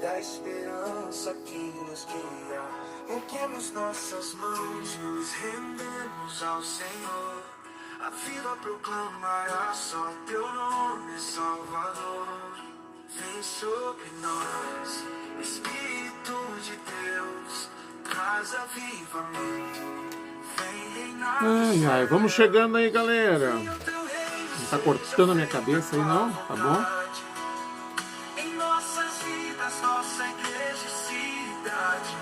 da esperança que nos guia. Erguemos nossas mãos, nos rendemos ao Senhor. A vida proclamará só teu nome, Salvador. Vem sobre nós, Espírito de Deus, traz avivamento. Vem reinar. Ai, ai, vamos chegando aí, galera. Não tá cortando a minha cabeça aí, não? Tá bom? Em nossas vidas, nossa igreja e cidade.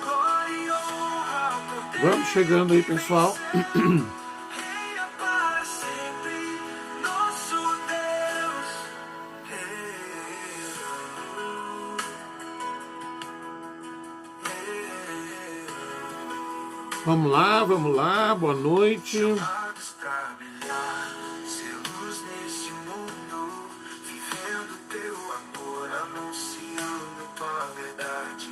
Glória e honra ao poder. Vamos chegando aí, pessoal. Reina para sempre, nosso Deus. Vamos lá, boa noite. Chamados pra brilhar, ser luz neste mundo, vivendo teu amor, anunciando tua verdade.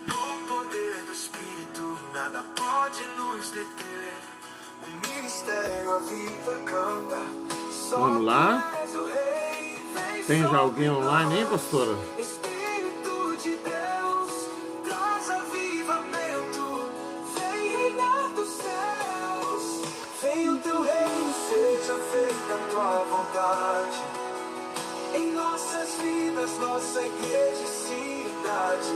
No poder do Espírito, nada pode nos deter. O ministério, a vida canta. Só Vamos lá. tu és o rei, vem Tem já sobre alguém online, hein, pastora? Espírito de Deus, traz avivamento, vem reinar dos céus, vem o teu reino, seja feita a tua vontade, em nossas vidas, nossa igreja e cidade,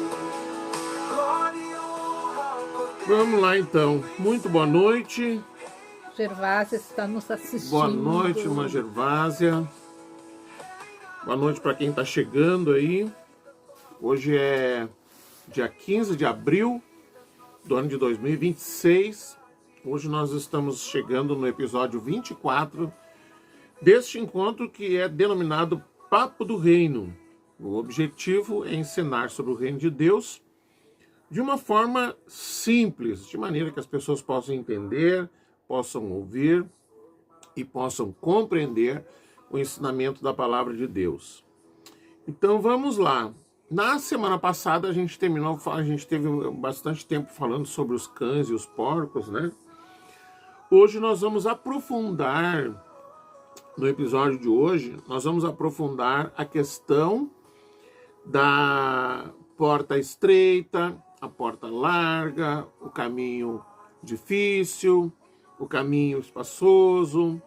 glória e honra ao poder. Vamos lá, então. Muito boa noite. Gervásia está nos assistindo. Boa noite, irmã Gervásia. Boa noite para quem está chegando aí. Hoje é dia 15 de abril do ano de 2026. Hoje nós estamos chegando no episódio 24 deste encontro que é denominado Papo do Reino. O objetivo é ensinar sobre o reino de Deus de uma forma simples, de maneira que as pessoas possam entender, possam ouvir e possam compreender o ensinamento da palavra de Deus. Então vamos lá. Na semana passada a gente teve bastante tempo falando sobre os cães e os porcos, né? Hoje nós vamos aprofundar, no episódio de hoje, nós vamos aprofundar a questão da porta estreita, a porta larga, o caminho difícil, o caminho espaçoso,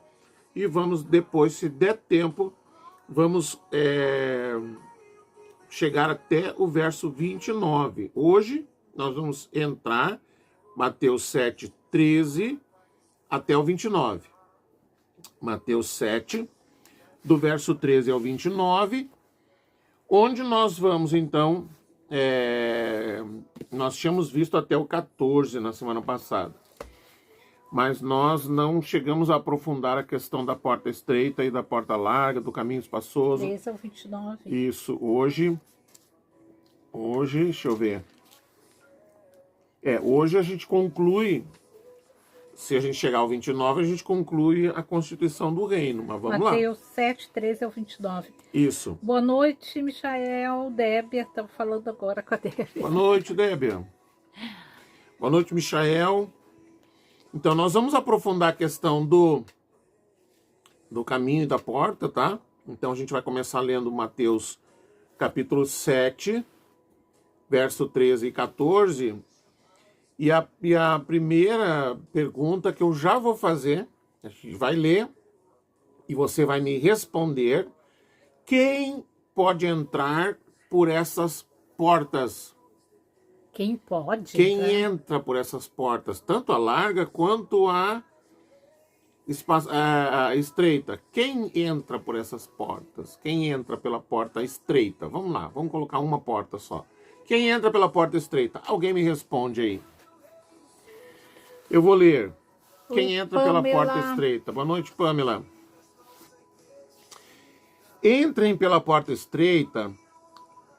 e vamos depois, se der tempo, vamos chegar até o verso 29. Hoje nós vamos entrar Mateus 7, 13 até o 29. Mateus 7, do verso 13 ao 29, onde nós vamos então, nós tínhamos visto até o 14 na semana passada, mas nós não chegamos a aprofundar a questão da porta estreita e da porta larga, do caminho espaçoso. 13 ao 29. Isso, hoje, deixa eu ver. Hoje a gente conclui, se a gente chegar ao 29, a gente conclui a constituição do reino, mas vamos lá. Mateus 7, 13 ao 29. Isso. Boa noite, Michael, Débia, estamos falando agora com a Débia. Boa noite, Débia. Boa noite, Michael. Então, nós vamos aprofundar a questão do caminho e da porta, tá? Então, a gente vai começar lendo Mateus capítulo 7, verso 13 e 14. E a primeira pergunta que eu já vou fazer, a gente vai ler e você vai me responder: quem pode entrar por essas portas? Quem pode? Quem entra por essas portas, tanto a larga quanto a estreita? Quem entra por essas portas? Quem entra pela porta estreita? Vamos lá, vamos colocar uma porta só. Quem entra pela porta estreita? Alguém me responde aí. Eu vou ler. Quem entra pela porta estreita? Boa noite, Pamela. Entrem pela porta estreita,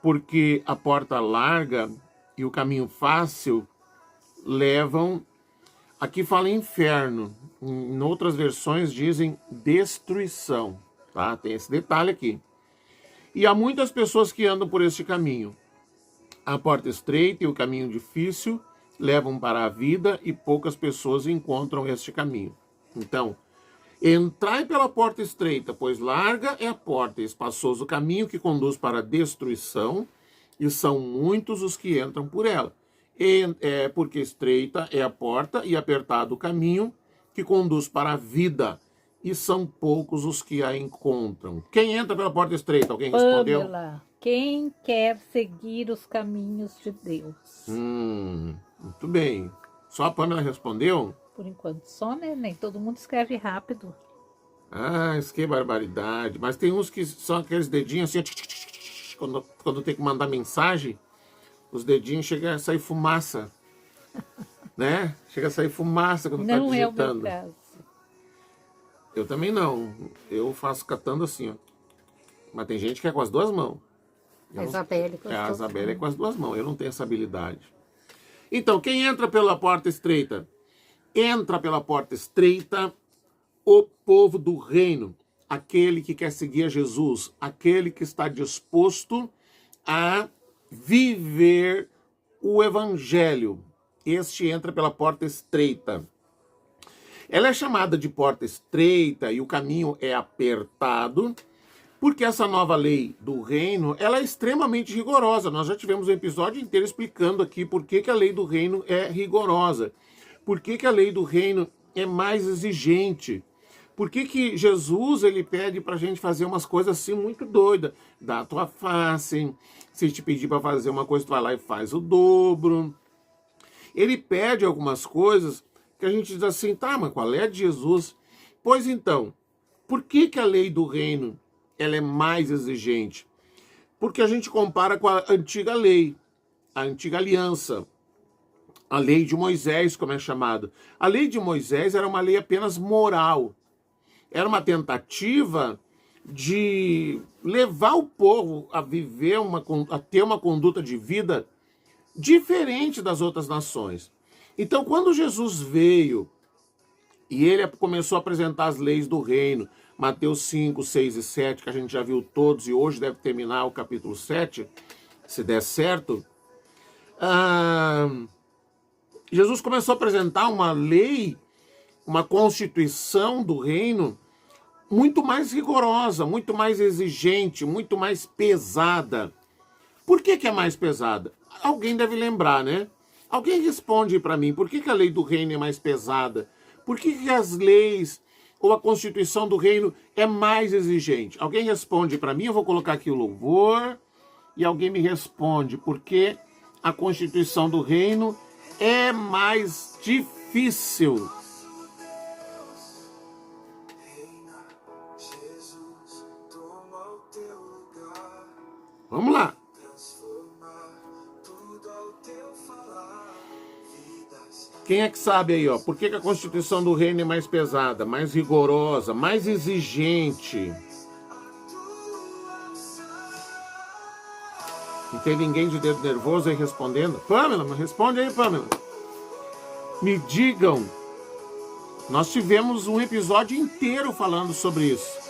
porque a porta larga e o caminho fácil levam... Aqui fala inferno. Em outras versões dizem destruição. Tá? Tem esse detalhe aqui. E há muitas pessoas que andam por este caminho. A porta estreita e o caminho difícil levam para a vida e poucas pessoas encontram este caminho. Então, entrai pela porta estreita, pois larga é a porta e espaçoso o caminho que conduz para a destruição, e são muitos os que entram por ela. Porque estreita é a porta e apertado o caminho que conduz para a vida, e são poucos os que a encontram. Quem entra pela porta estreita? Alguém respondeu? Pamela, quem quer seguir os caminhos de Deus? Muito bem. Só a Pamela respondeu? Por enquanto só, né? Nem todo mundo escreve rápido. Ah, isso que barbaridade. Mas tem uns que são aqueles dedinhos assim, quando tem que mandar mensagem, os dedinhos chegam a sair fumaça. Né? Chega a sair fumaça quando tá Não é o digitando. meu caso. Eu também não. Eu faço catando assim, ó. Mas tem gente que é com as duas mãos. A Isabelle A Isabelle é com as duas mãos. Eu não tenho essa habilidade. Então, quem entra pela porta estreita? Entra pela porta estreita o povo do reino. Aquele que quer seguir a Jesus. Aquele que está disposto a viver o evangelho. Este entra pela porta estreita. Ela é chamada de porta estreita e o caminho é apertado, porque essa nova lei do reino, ela é extremamente rigorosa. Nós já tivemos um episódio inteiro explicando aqui por que a lei do reino é rigorosa. Por que a lei do reino é mais exigente. Por que Jesus ele pede para a gente fazer umas coisas assim muito doidas? Dá a tua face, se te pedir para fazer uma coisa, tu vai lá e faz o dobro. Ele pede algumas coisas que a gente diz assim, tá, mas qual é a de Jesus? Pois então, por que a lei do reino ela é mais exigente? Porque a gente compara com a antiga lei, a antiga aliança, a lei de Moisés, como é chamado. A lei de Moisés era uma lei apenas moral. Era uma tentativa de levar o povo a viver, a ter uma conduta de vida diferente das outras nações. Então, quando Jesus veio e ele começou a apresentar as leis do reino, Mateus 5, 6 e 7, que a gente já viu todos, e hoje deve terminar o capítulo 7, se der certo, Jesus começou a apresentar uma lei, uma constituição do reino muito mais rigorosa, muito mais exigente, muito mais pesada. Por que é mais pesada? Alguém deve lembrar, né? Alguém responde para mim, por que a lei do reino é mais pesada? Por que as leis ou a constituição do reino é mais exigente? Alguém responde para mim, eu vou colocar aqui o louvor, e alguém me responde, por que a constituição do reino é mais difícil? Vamos lá. Quem é que sabe aí, ó? Por que a Constituição do Reino é mais pesada, mais rigorosa, mais exigente? Não tem ninguém de dedo nervoso aí respondendo? Pamela, responde aí, Pamela. Me digam. Nós tivemos um episódio inteiro falando sobre isso.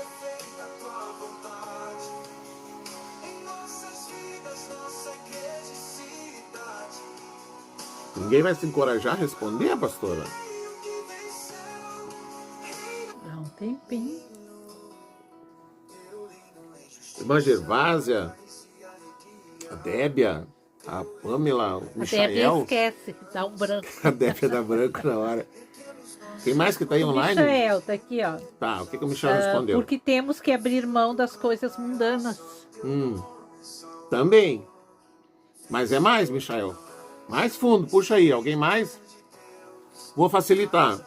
Ninguém vai se encorajar a responder, pastora? Dá um tempinho. Irmã Gervásia, a Débia, a Pamela, o Michael. A Débia esquece, dá um branco. A Débia dá branco na hora. Tem mais que tá aí online? O Michael tá aqui, ó. Tá, o que o Michael respondeu? Porque temos que abrir mão das coisas mundanas. Também. Mas é mais, Michael. Mais fundo, puxa aí. Alguém mais? Vou facilitar.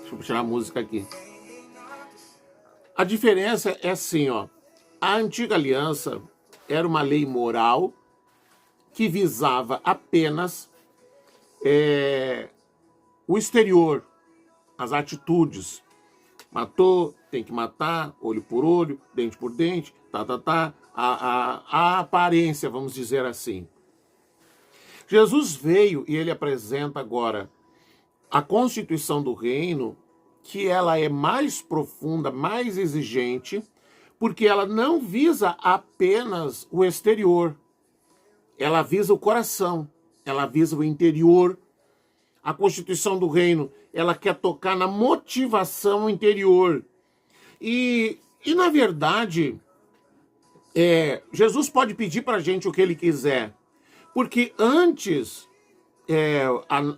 Deixa eu tirar a música aqui. A diferença é assim, ó. A antiga aliança era uma lei moral que visava apenas o exterior, as atitudes. Matou, tem que matar, olho por olho, dente por dente, a aparência, vamos dizer assim. Jesus veio e ele apresenta agora a constituição do reino, que ela é mais profunda, mais exigente, porque ela não visa apenas o exterior, ela visa o coração, ela visa o interior. A constituição do reino, ela quer tocar na motivação interior. E na verdade, Jesus pode pedir para a gente o que ele quiser, porque antes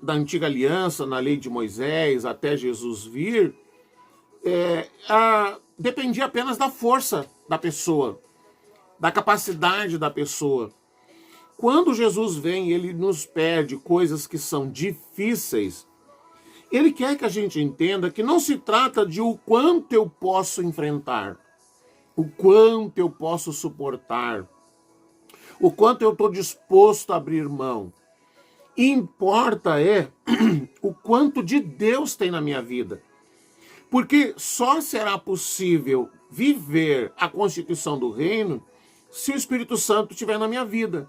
da antiga aliança, na lei de Moisés, até Jesus vir, dependia apenas da força da pessoa, da capacidade da pessoa. Quando Jesus vem, ele nos pede coisas que são difíceis. Ele quer que a gente entenda que não se trata de o quanto eu posso enfrentar, o quanto eu posso suportar, o quanto eu estou disposto a abrir mão. Importa o quanto de Deus tem na minha vida. Porque só será possível viver a constituição do reino se o Espírito Santo estiver na minha vida.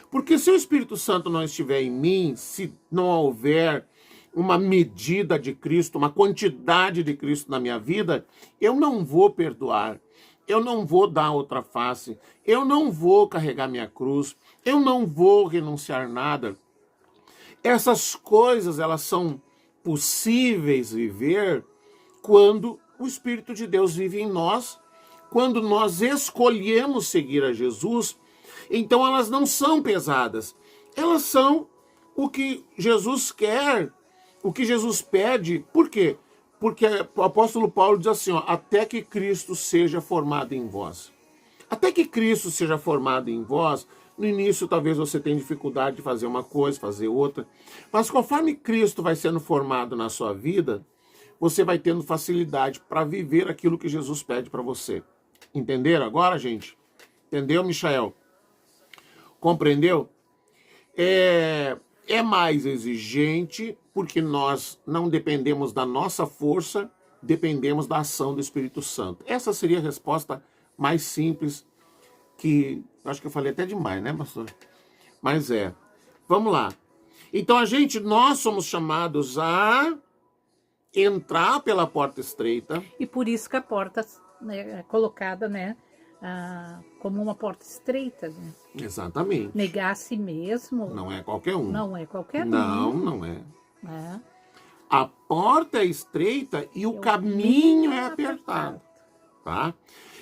Porque se o Espírito Santo não estiver em mim, se não houver uma medida de Cristo, uma quantidade de Cristo na minha vida, eu não vou perdoar, eu não vou dar outra face, eu não vou carregar minha cruz, eu não vou renunciar nada. Essas coisas, elas são possíveis viver quando o Espírito de Deus vive em nós, quando nós escolhemos seguir a Jesus. Então elas não são pesadas, elas são o que Jesus quer, o que Jesus pede. Por quê? Porque o apóstolo Paulo diz assim, até que Cristo seja formado em vós. Até que Cristo seja formado em vós. No início talvez você tenha dificuldade de fazer uma coisa, fazer outra, mas conforme Cristo vai sendo formado na sua vida, você vai tendo facilidade para viver aquilo que Jesus pede para você. Entenderam agora, gente? Entendeu, Michael? Compreendeu? É mais exigente porque nós não dependemos da nossa força, dependemos da ação do Espírito Santo. Essa seria a resposta mais simples, que acho que eu falei até demais, né, pastor? Mas vamos lá. Então nós somos chamados a entrar pela porta estreita. E por isso que a porta, né, é colocada, né, como uma porta estreita, né? Exatamente. Negar a si mesmo. Não é qualquer um. Não é qualquer um. Não é. A porta é estreita e o caminho é apertado. Tá?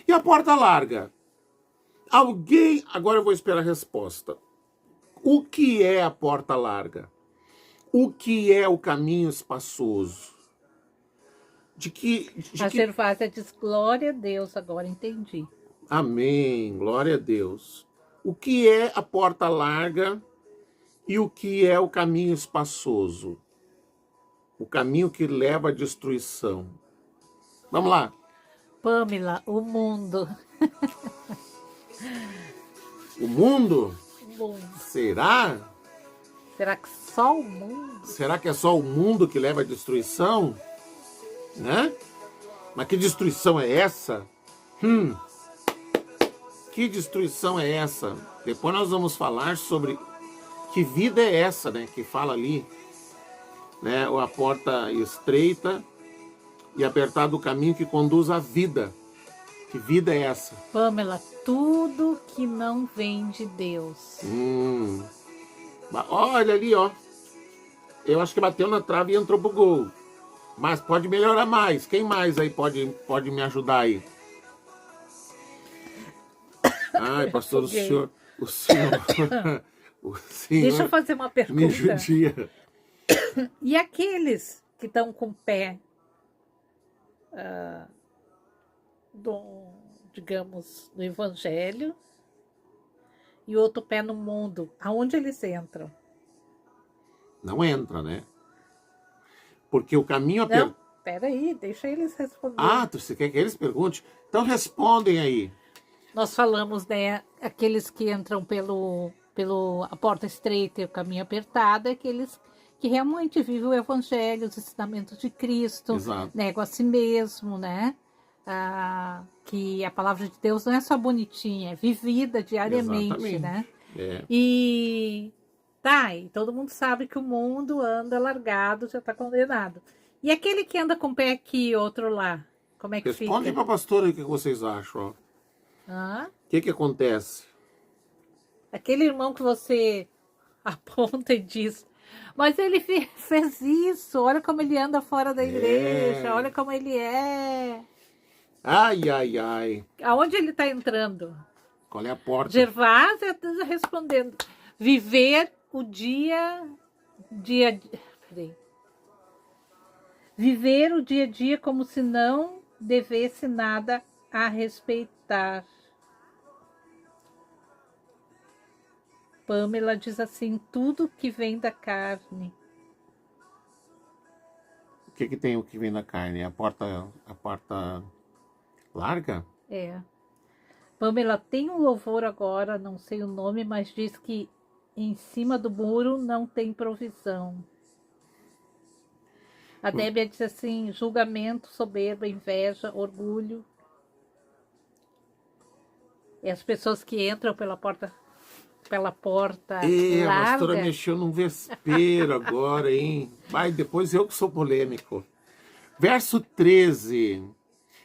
E a porta larga? Agora eu vou esperar a resposta. O que é a porta larga? O que é o caminho espaçoso? A Gervásia diz, glória a Deus, agora entendi. Amém, glória a Deus. O que é a porta larga e o que é o caminho espaçoso? O caminho que leva à destruição. Vamos lá. Pamela, o mundo. O mundo? O mundo. Será? Será que só o mundo? Será que é só o mundo que leva à destruição? Né? Mas que destruição é essa? Que destruição é essa? Depois nós vamos falar sobre que vida é essa, né? Que fala ali, né? A porta estreita e apertado o caminho que conduz à vida. Que vida é essa? Pamela, tudo que não vem de Deus. Olha ali, ó. Eu acho que bateu na trave e entrou pro gol. Mas pode melhorar mais. Quem mais aí pode me ajudar aí? Ai, pastor, o senhor... O senhor... Deixa eu fazer uma pergunta. Me judia. E aqueles que estão com o pé, digamos, no Evangelho e outro pé no mundo, aonde eles entram? Não entra, né? Porque o caminho apertado... Não, peraí, deixa eles responder. Você quer que eles perguntem? Então respondem aí. Nós falamos, né, aqueles que entram a porta estreita e o caminho apertado, é aqueles que realmente vivem o Evangelho, os ensinamentos de Cristo, negam a si mesmo, né? Que a palavra de Deus não é só bonitinha, é vivida diariamente. Exatamente. Né? E todo mundo sabe que o mundo anda largado, já está condenado. E aquele que anda com o pé aqui e outro lá, como é que fica? Responde para a pastora o que vocês acham. O que acontece? Aquele irmão que você aponta e diz, mas ele fez isso, olha como ele anda fora da igreja, olha como ele é. Ai. Aonde ele está entrando? Qual é a porta? Gervásia respondendo. Viver o peraí. Viver o dia a dia como se não devesse nada a respeitar. Pamela diz assim, tudo que vem da carne. O que tem o que vem da carne? A porta larga? É. Pamela tem um louvor agora, não sei o nome, mas diz que em cima do muro não tem provisão. A Débia diz assim, julgamento, soberba, inveja, orgulho. E as pessoas que entram pela porta larga. A pastora mexeu num vespeiro agora, hein? Vai, depois eu que sou polêmico. Verso 13.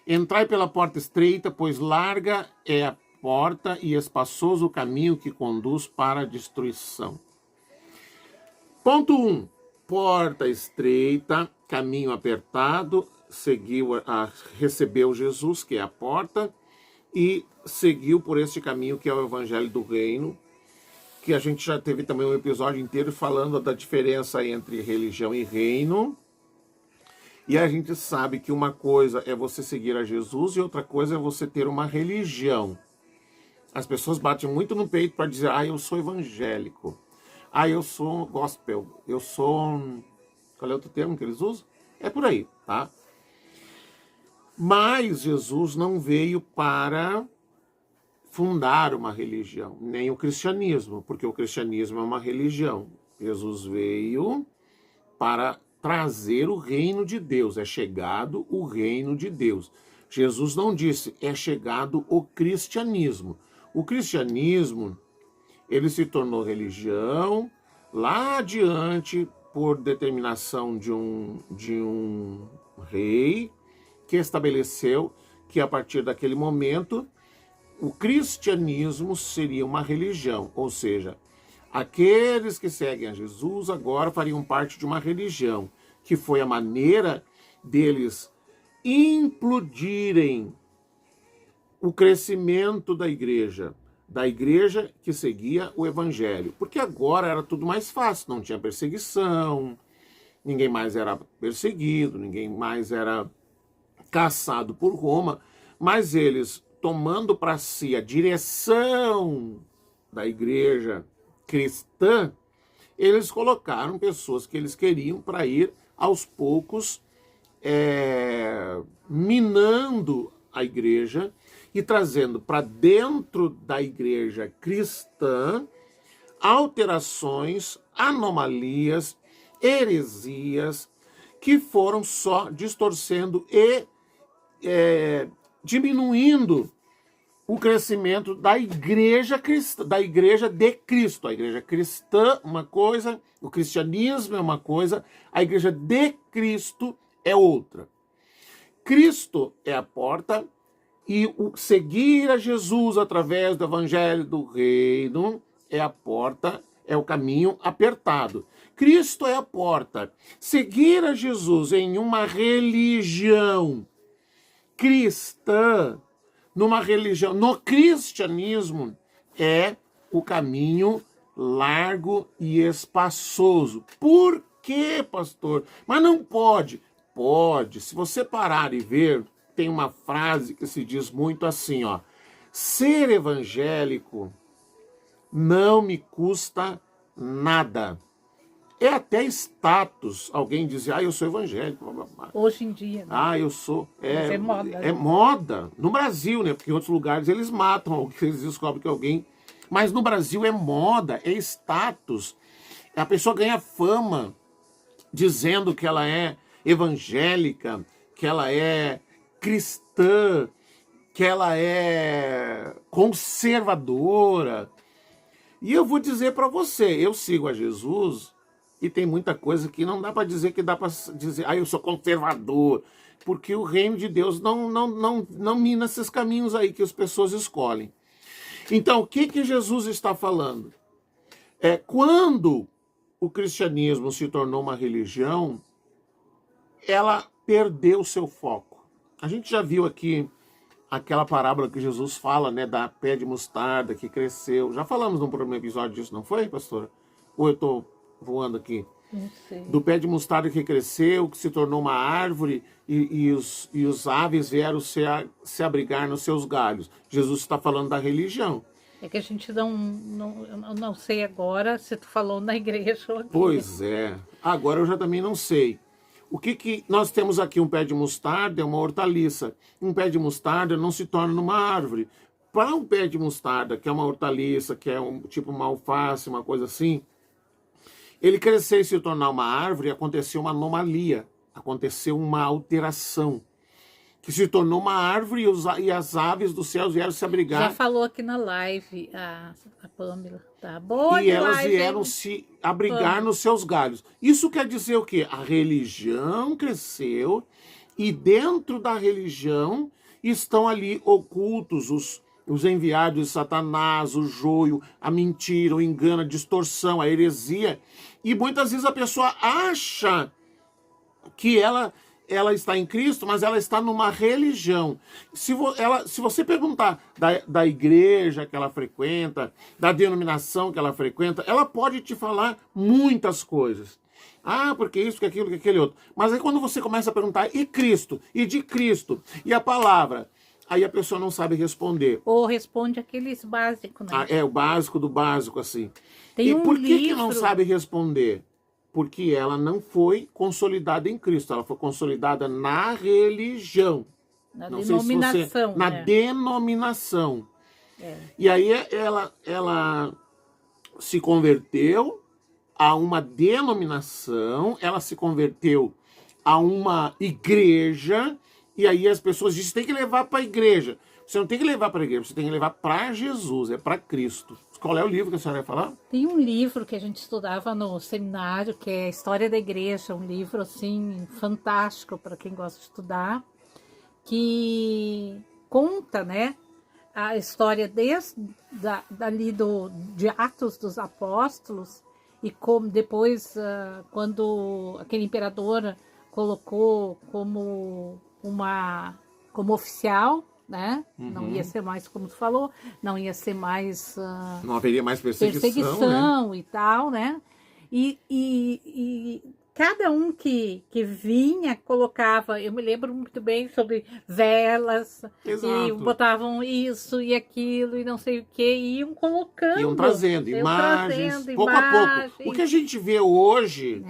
Entrai pela porta estreita, pois larga é a porta e espaçoso o caminho que conduz para a destruição. Ponto 1. Porta estreita, caminho apertado, recebeu Jesus, que é a porta, e seguiu por este caminho que é o Evangelho do Reino, que a gente já teve também um episódio inteiro falando da diferença entre religião e reino. E a gente sabe que uma coisa é você seguir a Jesus e outra coisa é você ter uma religião. As pessoas batem muito no peito para dizer, eu sou evangélico. Eu sou gospel. Eu sou... Qual é outro termo que eles usam? É por aí, tá? Mas Jesus não veio para fundar uma religião, nem o cristianismo, porque o cristianismo é uma religião. Jesus veio para trazer o reino de Deus, é chegado o reino de Deus. Jesus não disse, é chegado o cristianismo. O cristianismo, ele se tornou religião lá adiante por determinação de um rei que estabeleceu que a partir daquele momento o cristianismo seria uma religião, ou seja, aqueles que seguem a Jesus agora fariam parte de uma religião, que foi a maneira deles implodirem o crescimento da igreja que seguia o evangelho. Porque agora era tudo mais fácil, não tinha perseguição, ninguém mais era perseguido, ninguém mais era caçado por Roma, mas eles, tomando para si a direção da igreja cristã, eles colocaram pessoas que eles queriam para ir aos poucos minando a igreja e trazendo para dentro da igreja cristã alterações, anomalias, heresias que foram só distorcendo e diminuindo o crescimento da igreja cristã, da igreja de Cristo. A igreja cristã uma coisa, o cristianismo é uma coisa, a igreja de Cristo é outra. Cristo é a porta e o seguir a Jesus através do evangelho do reino é a porta, é o caminho apertado. Cristo é a porta. Seguir a Jesus em uma religião cristã, numa religião, no cristianismo, é o caminho largo e espaçoso. Por quê, pastor? Mas não pode. Pode. Se você parar e ver, tem uma frase que se diz muito assim, ó. Ser evangélico não me custa nada. É até status. Alguém diz, eu sou evangélico. Hoje em dia. Né? Eu sou. É moda. É moda. No Brasil, né? Porque em outros lugares eles matam, eles descobrem que alguém... Mas no Brasil é moda, é status. A pessoa ganha fama dizendo que ela é evangélica, que ela é cristã, que ela é conservadora. E eu vou dizer para você, eu sigo a Jesus e tem muita coisa que não dá para dizer que dá para dizer, eu sou conservador, porque o reino de Deus não mina esses caminhos aí que as pessoas escolhem. Então, o que Jesus está falando? Quando o cristianismo se tornou uma religião, ela perdeu seu foco. A gente já viu aqui aquela parábola que Jesus fala, né, da pé de mostarda que cresceu. Já falamos num primeiro episódio disso, não foi, pastora? Ou eu estou voando aqui? Não sei. Do pé de mostarda que cresceu, que se tornou uma árvore e os aves vieram se abrigar nos seus galhos. Jesus está falando da religião. É que a gente não sei agora se tu falou na igreja ou aqui. Pois é. Agora eu já também não sei. O que nós temos aqui? Um pé de mostarda é uma hortaliça. Um pé de mostarda não se torna numa árvore. Para um pé de mostarda, que é uma hortaliça, que é tipo uma alface, uma coisa assim, ele crescer e se tornar uma árvore, aconteceu uma anomalia, aconteceu uma alteração, que se tornou uma árvore e as aves dos céus vieram se abrigar. Já falou aqui na live a Pâmela, tá boa. E elas vieram se abrigar nos seus galhos. Isso quer dizer o quê? A religião cresceu e dentro da religião estão ali ocultos os enviados de Satanás, o joio, a mentira, o engano, a distorção, a heresia. E muitas vezes a pessoa acha que ela está em Cristo, mas ela está numa religião. Se você perguntar da igreja que ela frequenta, da denominação que ela frequenta, ela pode te falar muitas coisas. Ah, porque isso, que aquilo, que aquele outro. Mas aí quando você começa a perguntar, e Cristo? E de Cristo? E a palavra? Aí a pessoa não sabe responder. Ou responde aqueles básicos, né? É o básico do básico, assim. Tem e por que não sabe responder? Porque ela não foi consolidada em Cristo, ela foi consolidada na religião. Na não denominação. Sei se você, na denominação. É. E aí ela se converteu a uma denominação, ela se converteu a uma igreja, e aí as pessoas dizem, tem que levar para a igreja. Você não tem que levar para a igreja, você tem que levar para Jesus, é para Cristo. Qual é o livro que a senhora vai falar? Tem um livro que a gente estudava no seminário, que é a História da Igreja, um livro assim fantástico para quem gosta de estudar, que conta, né, a história de Atos dos Apóstolos e como depois, quando aquele imperador colocou como oficial, né? Uhum. Não ia ser mais, como tu falou, não ia ser mais... não haveria mais perseguição, né? E tal, né? E cada um que vinha colocava, eu me lembro muito bem sobre velas, exato, e botavam isso e aquilo e não sei o que, e iam colocando. Iam trazendo imagens, pouco a pouco. O que a gente vê hoje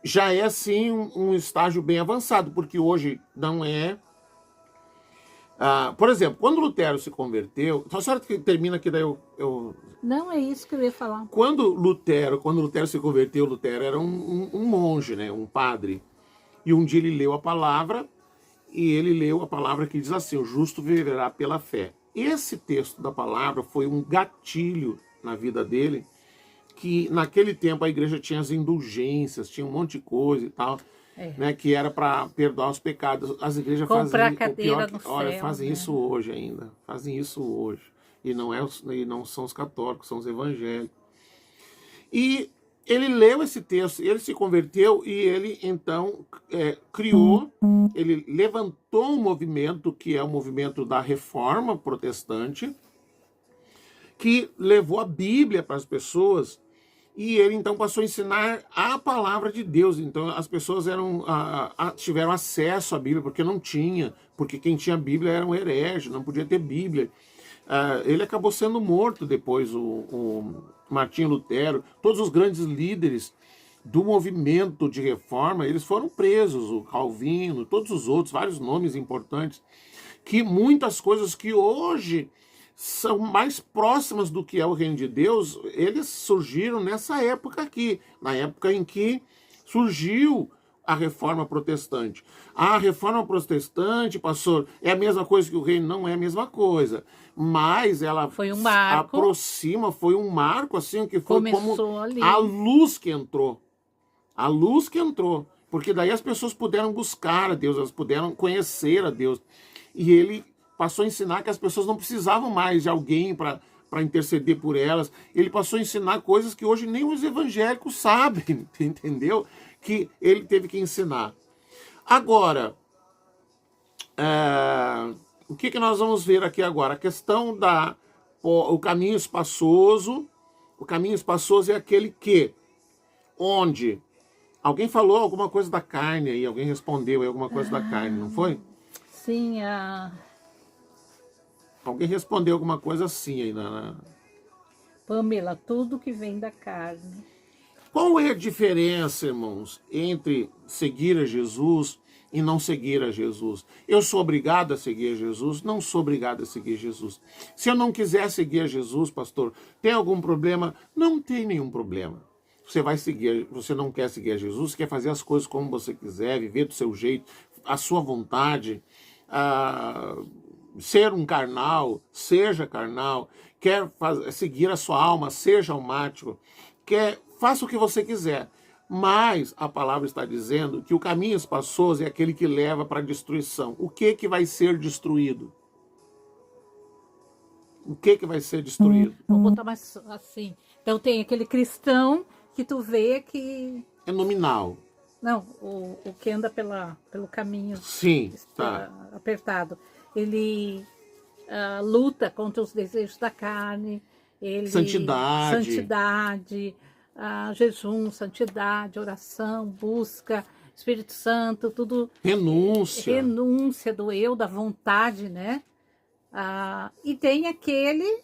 já é, assim, um estágio bem avançado, porque hoje não é... por exemplo, quando Lutero se converteu... Só a senhora que termina aqui, daí eu... Não, é isso que eu ia falar. Quando Lutero se converteu, Lutero era um monge, né, um padre. E um dia ele leu a palavra, e ele leu a palavra que diz assim, o justo viverá pela fé. Esse texto da palavra foi um gatilho na vida dele, que naquele tempo a igreja tinha as indulgências, tinha um monte de coisa e tal... né, que era para perdoar os pecados. As igrejas fazem cadeira no céu, fazem né? isso hoje ainda. Fazem isso hoje. E não são os católicos, são os evangélicos. E ele leu esse texto, ele se converteu e ele então criou, ele levantou um movimento que é o movimento da Reforma Protestante, que levou a Bíblia para as pessoas. E ele, então, passou a ensinar a palavra de Deus. Então, as pessoas tiveram acesso à Bíblia, porque não tinha. Porque quem tinha Bíblia era um herege, não podia ter Bíblia. Ele acabou sendo morto depois, o Martinho Lutero. Todos os grandes líderes do movimento de reforma, eles foram presos. O Calvino, todos os outros, vários nomes importantes. Que muitas coisas que hoje... são mais próximas do que é o reino de Deus, eles surgiram nessa época aqui, na época em que surgiu a reforma protestante. A reforma protestante, pastor, é a mesma coisa que o reino? Não é a mesma coisa, mas ela foi um marco, aproxima, foi um marco, assim, que foi começou como ali. A luz que entrou, porque daí as pessoas puderam buscar a Deus, elas puderam conhecer a Deus, e ele passou a ensinar que as pessoas não precisavam mais de alguém para interceder por elas. Ele passou a ensinar coisas que hoje nem os evangélicos sabem, entendeu? Que ele teve que ensinar. Agora, o que nós vamos ver aqui agora? A questão o caminho espaçoso. O caminho espaçoso é aquele que, onde alguém falou alguma coisa da carne aí, alguém respondeu aí alguma coisa da carne, não foi? Sim, Alguém respondeu alguma coisa assim aí Pamela, tudo que vem da carne. Qual é a diferença, irmãos, entre seguir a Jesus e não seguir a Jesus? Eu sou obrigado a seguir a Jesus? Não sou obrigado a seguir Jesus. Se eu não quiser seguir a Jesus, pastor, tem algum problema? Não tem nenhum problema. Você vai seguir, você não quer seguir a Jesus, você quer fazer as coisas como você quiser, viver do seu jeito, a sua vontade, ser um carnal, seja carnal, quer seguir a sua alma, seja almático, faça o que você quiser. Mas a palavra está dizendo que o caminho espaçoso é aquele que leva para a destruição. O que vai ser destruído? O que vai ser destruído? Vou botar mais assim. Então tem aquele cristão que tu vê que... É nominal. Não, o que anda pelo caminho. Sim, tá. Apertado. Ele luta contra os desejos da carne. Santidade, jejum, santidade, oração, busca, Espírito Santo, tudo. Renúncia do eu, da vontade, né? E tem aquele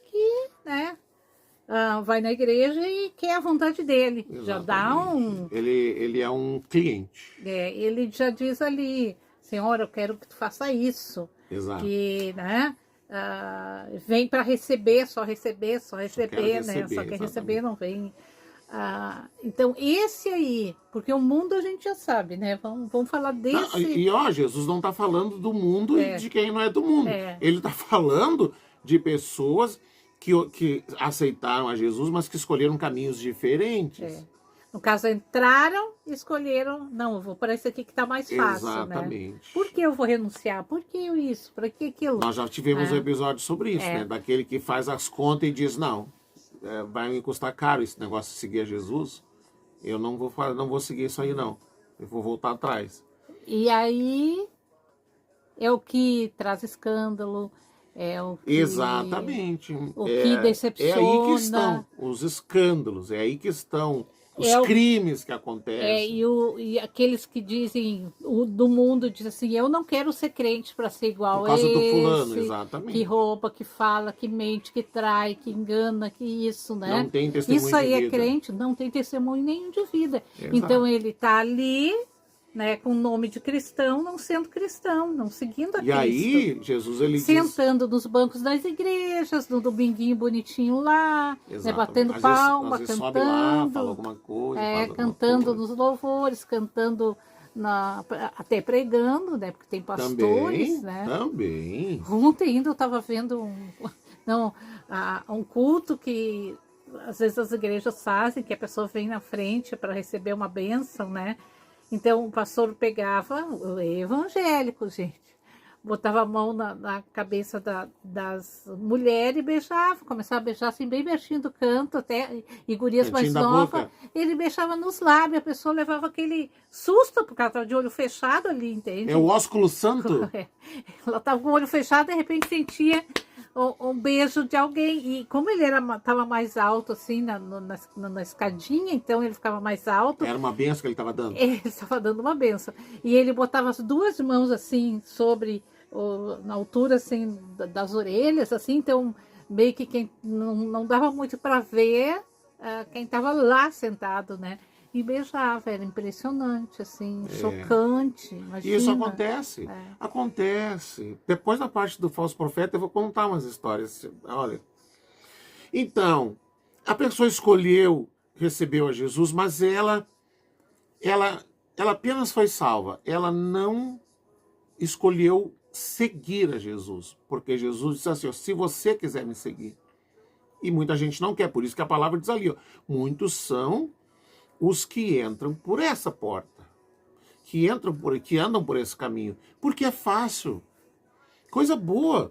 que, né, vai na igreja e quer a vontade dele. Exatamente. Já dá Ele é um cliente. Ele já diz ali, Senhor, eu quero que tu faça isso. Exato. Que, né? Vem para receber, só receber, né? Só quer receber, não vem. Então, esse aí, porque o mundo a gente já sabe, né? Vamos falar desse. Jesus não está falando do mundo e de quem não é do mundo. Ele está falando de pessoas que aceitaram a Jesus, mas que escolheram caminhos diferentes. No caso, entraram e escolheram, não, eu vou para esse aqui que está mais fácil. Exatamente. Né? Por que eu vou renunciar? Por que isso? Por que aquilo? Nós já tivemos um episódio sobre isso, né? Daquele que faz as contas e diz, não, vai me custar caro esse negócio de seguir a Jesus. Eu não vou seguir isso aí, não. Eu vou voltar atrás. E aí é o que traz escândalo, é o que... Exatamente. O que decepciona. É aí que estão os escândalos, é aí que estão os crimes que acontecem. E aqueles que dizem, do mundo, dizem assim, eu não quero ser crente para ser igual a esse. Por causa do fulano, exatamente. Que rouba, que fala, que mente, que trai, que engana, que isso, né? Não tem testemunho isso aí de vida. É crente, não tem testemunho nenhum de vida. Exato. Então ele está ali, né, com o nome de cristão, não sendo cristão, não seguindo a Cristo. E aí, Jesus, ele sentando nos bancos das igrejas, no dominguinho bonitinho lá, né, batendo palma, às vezes cantando. Sobe lá, fala alguma coisa, cantando nos louvores, cantando, até pregando, né, porque tem pastores, né? Também. Ontem ainda eu estava vendo um culto que às vezes as igrejas fazem, que a pessoa vem na frente para receber uma bênção, né? Então o pastor pegava, o evangélico, gente, botava a mão na cabeça das mulheres e beijava, começava a beijar assim bem pertinho do canto, até, e gurias mais novas, ele beijava nos lábios, a pessoa levava aquele susto, porque ela estava de olho fechado ali, entende? É o ósculo santo? Ela estava com o olho fechado, de repente sentia um beijo de alguém, e como ele estava mais alto assim na escadinha, então ele ficava mais alto. Era uma benção que ele estava dando? Ele estava dando uma benção, e ele botava as duas mãos assim sobre, na altura assim das orelhas, assim, então meio que quem não dava muito para ver quem estava lá sentado, né? E beijava, era impressionante, assim, chocante, imagina. E isso acontece, acontece. Depois da parte do falso profeta eu vou contar umas histórias, olha. Então, a pessoa escolheu, recebeu a Jesus, mas ela apenas foi salva, ela não escolheu seguir a Jesus, porque Jesus disse assim, ó, se você quiser me seguir, e muita gente não quer, por isso que a palavra diz ali, ó, muitos são os que entram por essa porta, que andam por esse caminho, porque é fácil, coisa boa,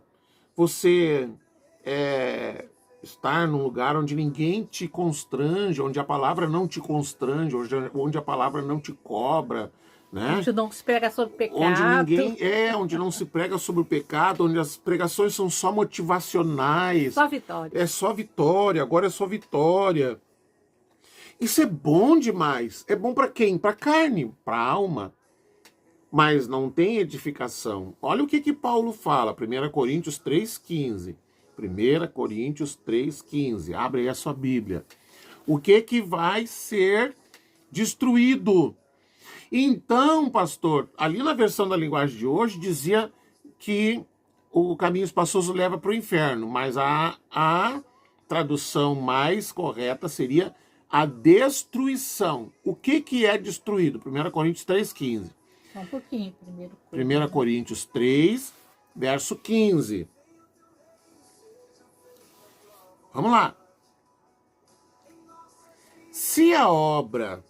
você estar num lugar onde ninguém te constrange, onde a palavra não te constrange, onde a palavra não te cobra, né? Onde não se prega sobre pecado. Onde não se prega sobre o pecado, onde as pregações são só motivacionais. Só vitória. É só vitória, agora é só vitória. Isso é bom demais. É bom para quem? Para carne, para alma. Mas não tem edificação. Olha o que Paulo fala, 1 Coríntios 3,15. 1 Coríntios 3,15. Abre aí a sua Bíblia. O que vai ser destruído? Então, pastor, ali na versão da linguagem de hoje dizia que o caminho espaçoso leva para o inferno, mas a tradução mais correta seria a destruição. O que é destruído? 1 Coríntios 3,15. Só um pouquinho, 1 Coríntios 3, verso 15. Vamos lá. Se a obra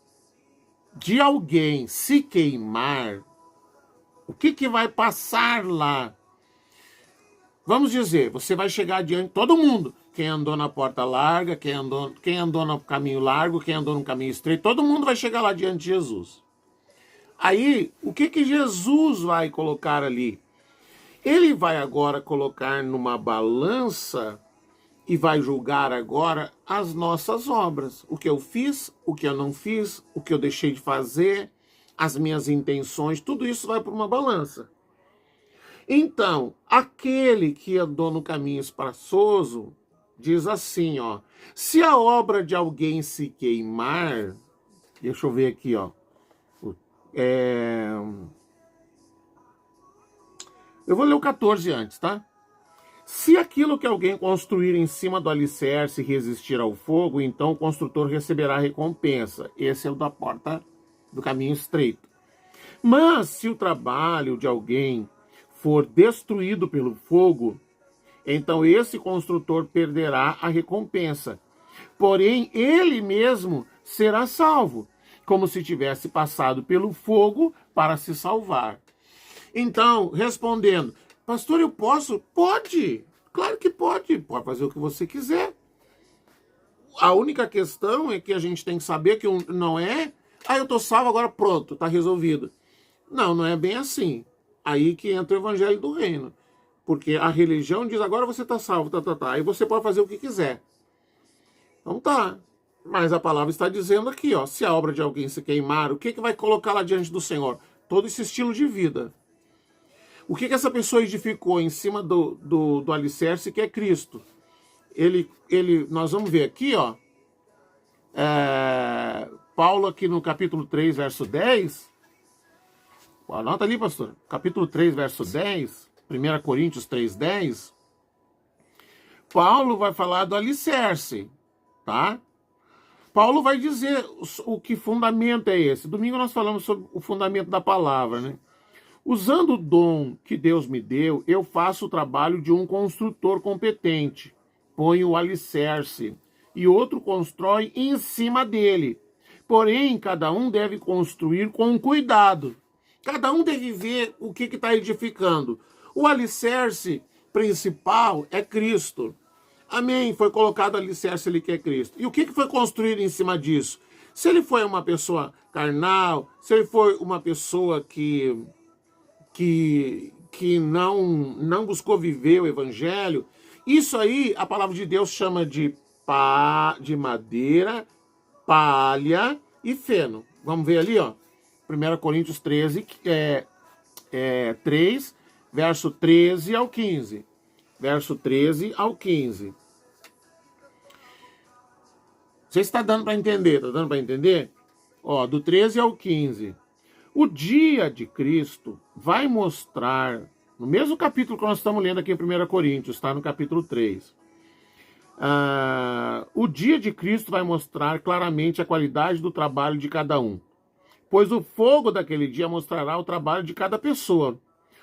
de alguém se queimar, o que vai passar lá? Vamos dizer, você vai chegar diante de todo mundo. Quem andou na porta larga, quem andou no caminho largo, quem andou no caminho estreito, todo mundo vai chegar lá diante de Jesus. Aí, o que Jesus vai colocar ali? Ele vai agora colocar numa balança e vai julgar agora as nossas obras. O que eu fiz, o que eu não fiz, o que eu deixei de fazer, as minhas intenções, tudo isso vai para uma balança. Então, aquele que andou no caminho espaçoso, diz assim, ó, se a obra de alguém se queimar, deixa eu ver aqui, ó, eu vou ler o 14 antes, tá? Se aquilo que alguém construir em cima do alicerce resistir ao fogo, então o construtor receberá recompensa. Esse é o da porta do caminho estreito. Mas se o trabalho de alguém for destruído pelo fogo, então esse construtor perderá a recompensa. Porém, ele mesmo será salvo, como se tivesse passado pelo fogo para se salvar. Então, respondendo, pastor, eu posso? Pode, claro que pode fazer o que você quiser. A única questão é que a gente tem que saber que não é, eu tô salvo, agora pronto, tá resolvido. Não é bem assim. Aí que entra o evangelho do reino. Porque a religião diz, agora você tá salvo, aí você pode fazer o que quiser. Então tá. Mas a palavra está dizendo aqui, ó, se a obra de alguém se queimar, o que vai colocar lá diante do Senhor? Todo esse estilo de vida. O que essa pessoa edificou em cima do alicerce, que é Cristo? Nós vamos ver aqui, ó, Paulo aqui no capítulo 3, verso 10, anota ali, pastor, capítulo 3, verso 10, 1 Coríntios 3, 10, Paulo vai falar do alicerce, tá? Paulo vai dizer o que fundamento é esse. Domingo nós falamos sobre o fundamento da palavra, né? Usando o dom que Deus me deu, eu faço o trabalho de um construtor competente. Ponho o alicerce e outro constrói em cima dele. Porém, cada um deve construir com cuidado. Cada um deve ver o que está edificando. O alicerce principal é Cristo. Amém? Foi colocado o alicerce ali que é Cristo. E o que foi construído em cima disso? Se ele foi uma pessoa carnal, se ele foi uma pessoa que não buscou viver o evangelho, isso aí a palavra de Deus chama de madeira, palha e feno. Vamos ver ali, ó. 1 Coríntios 13, 3, verso 13 ao 15. Verso 13 ao 15. Você está dando para entender? Está dando para entender? Ó, do 13 ao 15. O dia de Cristo vai mostrar, no mesmo capítulo que nós estamos lendo aqui em 1 Coríntios, está no capítulo 3. O dia de Cristo vai mostrar claramente a qualidade do trabalho de cada um, pois o fogo daquele dia mostrará o trabalho de cada pessoa.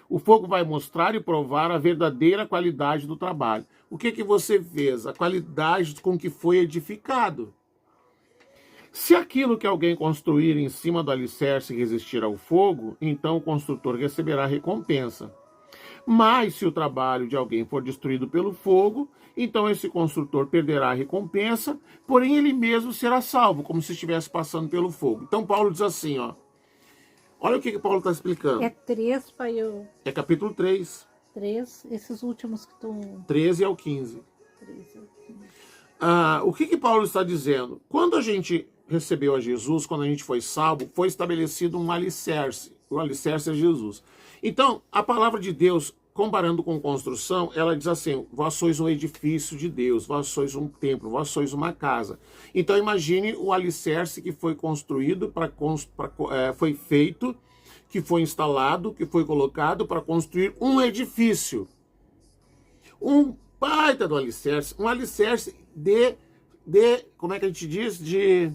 O fogo vai mostrar e provar a verdadeira qualidade do trabalho. O que você fez? A qualidade com que foi edificado. Se aquilo que alguém construir em cima do alicerce resistir ao fogo, então o construtor receberá recompensa. Mas se o trabalho de alguém for destruído pelo fogo, então esse construtor perderá a recompensa, porém ele mesmo será salvo, como se estivesse passando pelo fogo. Então Paulo diz assim, ó, Olha o que Paulo está explicando. É 3, pai. É capítulo 3. 3, esses últimos que tu... 13 ao 15. 13 ao 15. O que Paulo está dizendo? Quando a gente recebeu a Jesus, quando a gente foi salvo, foi estabelecido um alicerce. O alicerce é Jesus. Então, a palavra de Deus, comparando com construção, ela diz assim: vós sois um edifício de Deus, vós sois um templo, vós sois uma casa. Então, imagine o alicerce que foi construído, foi feito, que foi instalado, que foi colocado para construir um edifício. Um baita do alicerce, um alicerce como é que a gente diz? De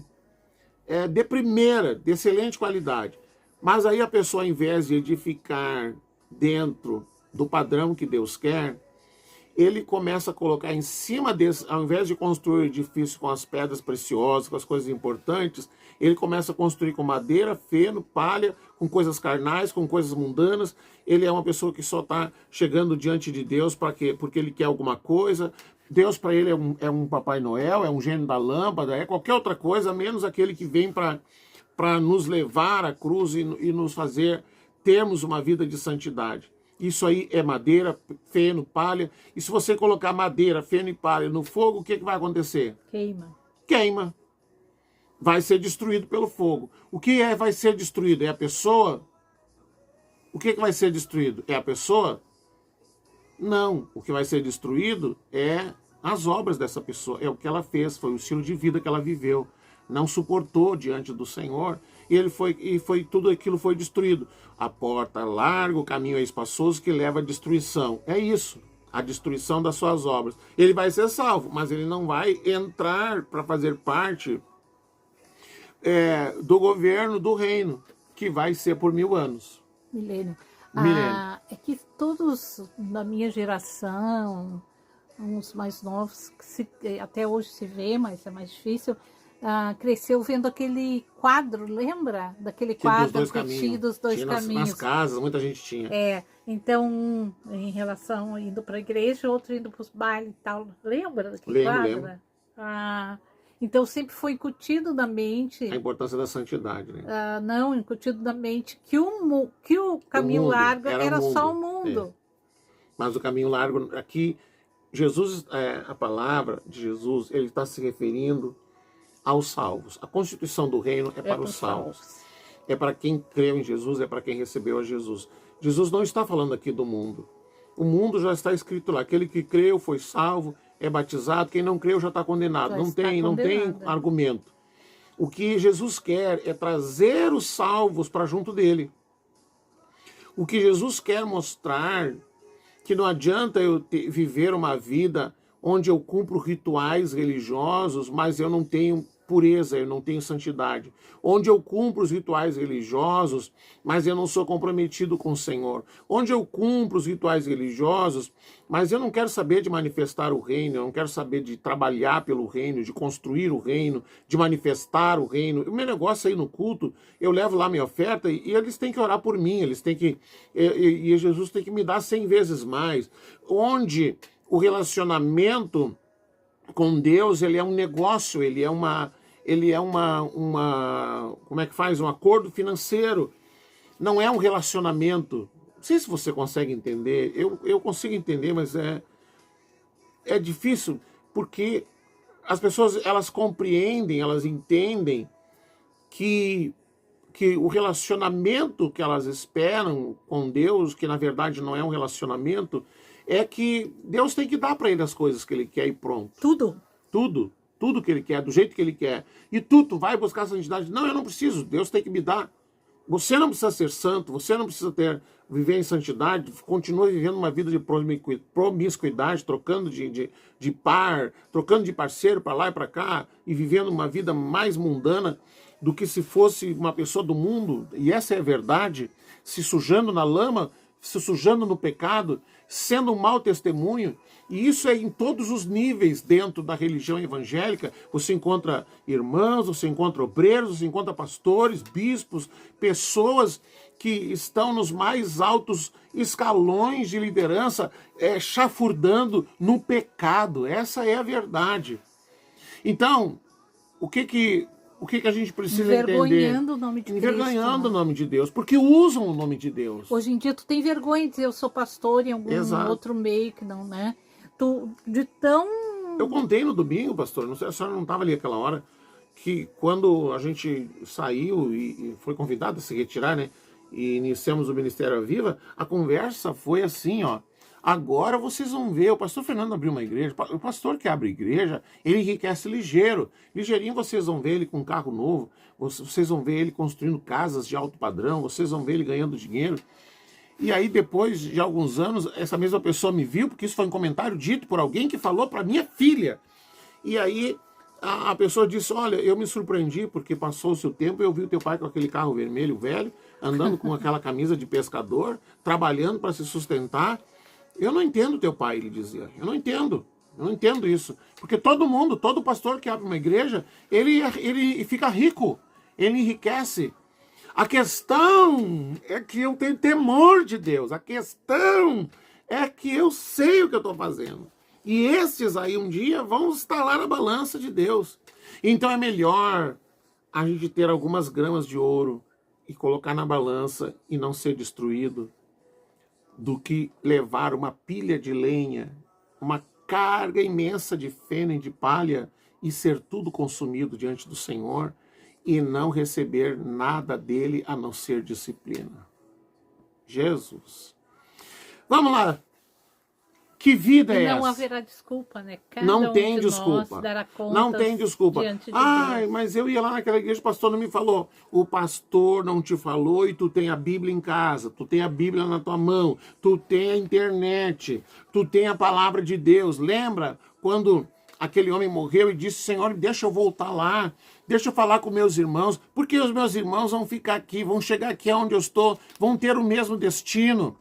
primeira, de excelente qualidade. Mas aí a pessoa, ao invés de edificar dentro do padrão que Deus quer, ele começa a colocar em cima desse, ao invés de construir o edifício com as pedras preciosas, com as coisas importantes, ele começa a construir com madeira, feno, palha, com coisas carnais, com coisas mundanas. Ele é uma pessoa que só está chegando diante de Deus porque ele quer alguma coisa. Deus para ele é um Papai Noel, é um gênio da lâmpada, é qualquer outra coisa, menos aquele que vem para nos levar à cruz e nos fazer termos uma vida de santidade. Isso aí é madeira, feno, palha. E se você colocar madeira, feno e palha no fogo, o que vai acontecer? Queima. Queima. Vai ser destruído pelo fogo. O que vai ser destruído? É a pessoa? O que vai ser destruído? É a pessoa? Não. O que vai ser destruído é as obras dessa pessoa. É o que ela fez, foi o estilo de vida que ela viveu. Não suportou diante do Senhor e tudo aquilo foi destruído. A porta larga, o caminho é espaçoso que leva à destruição. É isso, a destruição das suas obras. Ele vai ser salvo, mas ele não vai entrar para fazer parte do governo do reino, que vai ser por 1000 anos. Milênio. Milênio. É que todos da minha geração, uns mais novos, até hoje se vê, mas é mais difícil, cresceu vendo aquele quadro, lembra? Daquele quadro que tinha dos dois caminhos. Nas casas, muita gente tinha. Então, em relação indo para a igreja, outro indo para os bailes e tal. Lembra daquele quadro? Lembro. Então, sempre foi incutido na mente... A importância da santidade, né? Não, incutido na mente que o caminho largo era só o mundo. Mas o caminho largo, aqui, Jesus, a palavra de Jesus, ele está se referindo aos salvos. A constituição do reino é para os salvos. É para quem creu em Jesus, é para quem recebeu a Jesus. Jesus não está falando aqui do mundo. O mundo já está escrito lá. Aquele que creu foi salvo, é batizado. Quem não creu já está condenado. Não tem argumento. O que Jesus quer é trazer os salvos para junto dele. O que Jesus quer mostrar que não adianta eu viver uma vida onde eu cumpro rituais religiosos, mas eu não tenho pureza, eu não tenho santidade. Onde eu cumpro os rituais religiosos, mas eu não sou comprometido com o Senhor. Onde eu cumpro os rituais religiosos, mas eu não quero saber de manifestar o reino, eu não quero saber de trabalhar pelo reino, de construir o reino, de manifestar o reino. O meu negócio aí no culto, eu levo lá minha oferta e eles têm que orar por mim, eles têm que... E Jesus tem que me dar 100 vezes mais. Onde o relacionamento com Deus, ele é um negócio, ele é como é que faz? Um acordo financeiro. Não é um relacionamento. Não sei se você consegue entender. Eu consigo entender, mas é difícil, porque as pessoas, elas compreendem, elas entendem que o relacionamento que elas esperam com Deus, que na verdade não é um relacionamento, é que Deus tem que dar para ele as coisas que ele quer e pronto. Tudo que ele quer, do jeito que ele quer. E tu vai buscar a santidade. Não, eu não preciso, Deus tem que me dar. Você não precisa ser santo, você não precisa viver em santidade, continue vivendo uma vida de promiscuidade, trocando de par, trocando de parceiro para lá e para cá, e vivendo uma vida mais mundana do que se fosse uma pessoa do mundo, e essa é a verdade, se sujando na lama, se sujando no pecado, sendo um mau testemunho. E isso é em todos os níveis dentro da religião evangélica. Você encontra irmãos, você encontra obreiros, você encontra pastores, bispos, pessoas que estão nos mais altos escalões de liderança, chafurdando no pecado. Essa é a verdade. Então, o que O que a gente precisa entender? Envergonhando o nome de Cristo. Envergonhando o nome de Deus, porque usam o nome de Deus. Hoje em dia tu tem vergonha de dizer eu sou pastor em algum outro meio que não, né? De tão... Eu contei no domingo, pastor, não sei, a senhora não estava ali aquela hora, que quando a gente saiu e foi convidado a se retirar, né? E iniciamos o Ministério Aviva, a conversa foi assim, ó. Agora vocês vão ver, o pastor Fernando abriu uma igreja, o pastor que abre igreja, ele enriquece ligeiro. Ligeirinho vocês vão ver ele com um carro novo, vocês vão ver ele construindo casas de alto padrão, vocês vão ver ele ganhando dinheiro. E aí depois de alguns anos, essa mesma pessoa me viu, porque isso foi um comentário dito por alguém que falou para minha filha. E aí a pessoa disse, olha, eu me surpreendi porque passou-se o tempo e eu vi o teu pai com aquele carro vermelho velho, andando com aquela camisa de pescador, trabalhando para se sustentar. Eu não entendo teu pai, ele dizia. Eu não entendo isso. Porque todo pastor que abre uma igreja, ele fica rico, ele enriquece. A questão é que eu tenho temor de Deus. A questão é que eu sei o que eu estou fazendo. E esses aí um dia vão estar lá na balança de Deus. Então é melhor a gente ter algumas gramas de ouro e colocar na balança e não ser destruído, do que levar uma pilha de lenha, uma carga imensa de feno e de palha e ser tudo consumido diante do Senhor e não receber nada dele a não ser disciplina. Jesus. Vamos lá. Que vida é essa? Não haverá desculpa, né? Não tem desculpa. Não tem desculpa. Ai, mas eu ia lá naquela igreja, o pastor não me falou. O pastor não te falou e tu tem a Bíblia em casa, tu tem a Bíblia na tua mão, tu tem a internet, tu tem a palavra de Deus. Lembra quando aquele homem morreu e disse, Senhor, deixa eu voltar lá, deixa eu falar com meus irmãos, porque os meus irmãos vão ficar aqui, vão chegar aqui onde eu estou, vão ter o mesmo destino.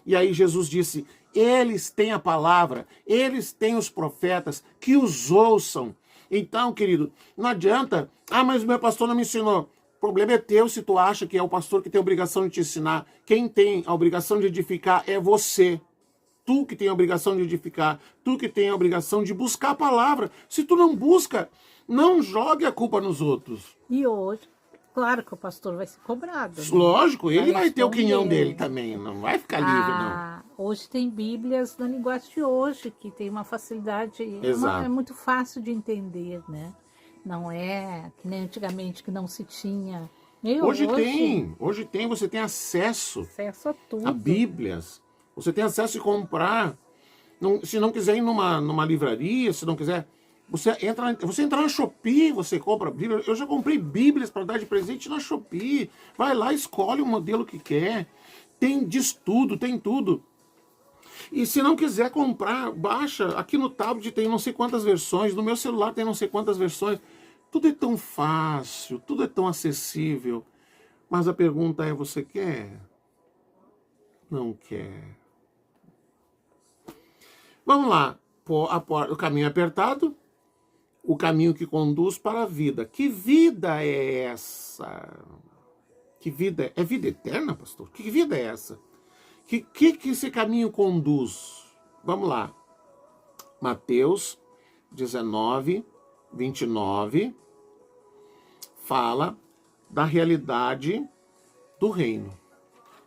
E aí Jesus disse, eles têm a palavra, eles têm os profetas, que os ouçam. Então, querido, não adianta, mas o meu pastor não me ensinou. O problema é teu se tu acha que é o pastor que tem a obrigação de te ensinar. Quem tem a obrigação de edificar é você. Tu que tem a obrigação de edificar, tu que tem a obrigação de buscar a palavra. Se tu não busca, não jogue a culpa nos outros. E hoje, claro que o pastor vai ser cobrado. Né? Lógico, ele vai ter o quinhão dele também, não vai ficar livre, não. Hoje tem Bíblias na linguagem de hoje, que tem uma facilidade, é muito fácil de entender, né? Não é que nem antigamente que não se tinha. Hoje tem, você tem acesso a tudo. A Bíblias. Você tem acesso a comprar. Se não quiser ir numa livraria, se não quiser... Você entra na Shopee, você compra Bíblia. Eu já comprei Bíblias para dar de presente na Shopee. Vai lá, escolhe o modelo que quer. Diz tudo, tem tudo. E se não quiser comprar, baixa. Aqui no tablet tem não sei quantas versões, no meu celular tem não sei quantas versões. Tudo é tão fácil, tudo é tão acessível. Mas a pergunta é, você quer? Não quer. Vamos lá. O caminho apertado, o caminho que conduz para a vida. Que vida é essa? Que vida é vida eterna, pastor? Que vida é essa? Que esse caminho conduz? Vamos lá. Mateus 19, 29 fala da realidade do reino.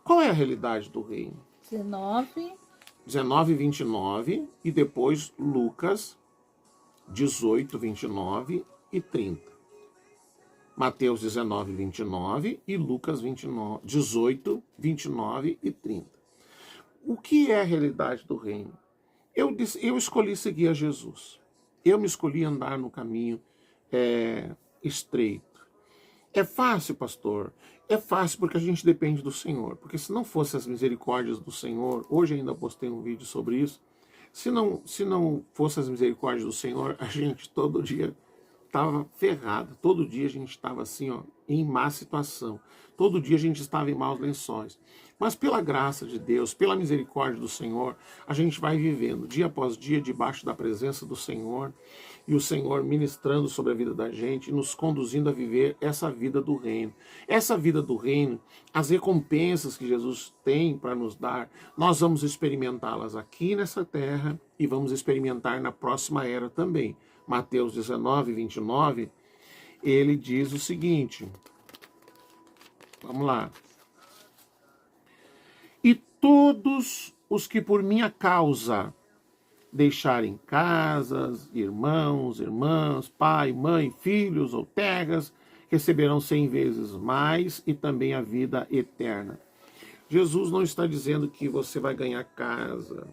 Qual é a realidade do reino? 19, 29 e depois Lucas 18, 29 e 30. Mateus 19, 29 e Lucas 18, 29 e 30. O que é a realidade do reino? Eu escolhi seguir a Jesus. Eu me escolhi andar no caminho estreito. É fácil, pastor? É fácil porque a gente depende do Senhor. Porque se não fosse as misericórdias do Senhor, hoje ainda postei um vídeo sobre isso, se não fosse as misericórdias do Senhor, a gente todo dia estava ferrado. Todo dia a gente estava assim, ó, em má situação. Todo dia a gente estava em maus lençóis. Mas pela graça de Deus, pela misericórdia do Senhor, a gente vai vivendo dia após dia debaixo da presença do Senhor e o Senhor ministrando sobre a vida da gente e nos conduzindo a viver essa vida do reino. Essa vida do reino, as recompensas que Jesus tem para nos dar, nós vamos experimentá-las aqui nessa terra e vamos experimentar na próxima era também. Mateus 19, 29, ele diz o seguinte, vamos lá. E todos os que por minha causa deixarem casas, irmãos, irmãs, pai, mãe, filhos ou terras, receberão 100 vezes mais e também a vida eterna. Jesus não está dizendo que você vai ganhar casa,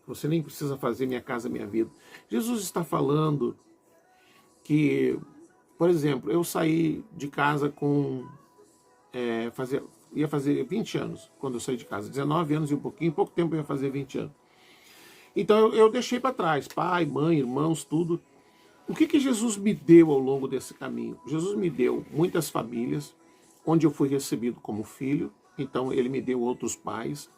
você nem precisa fazer minha casa, minha vida. Jesus está falando que, por exemplo, eu saí de casa com... ia fazer 20 anos quando eu saí de casa. 19 anos e um pouquinho, em pouco tempo eu ia fazer 20 anos. Então eu deixei para trás, pai, mãe, irmãos, tudo. O que Jesus me deu ao longo desse caminho? Jesus me deu muitas famílias, onde eu fui recebido como filho, então ele me deu outros pais.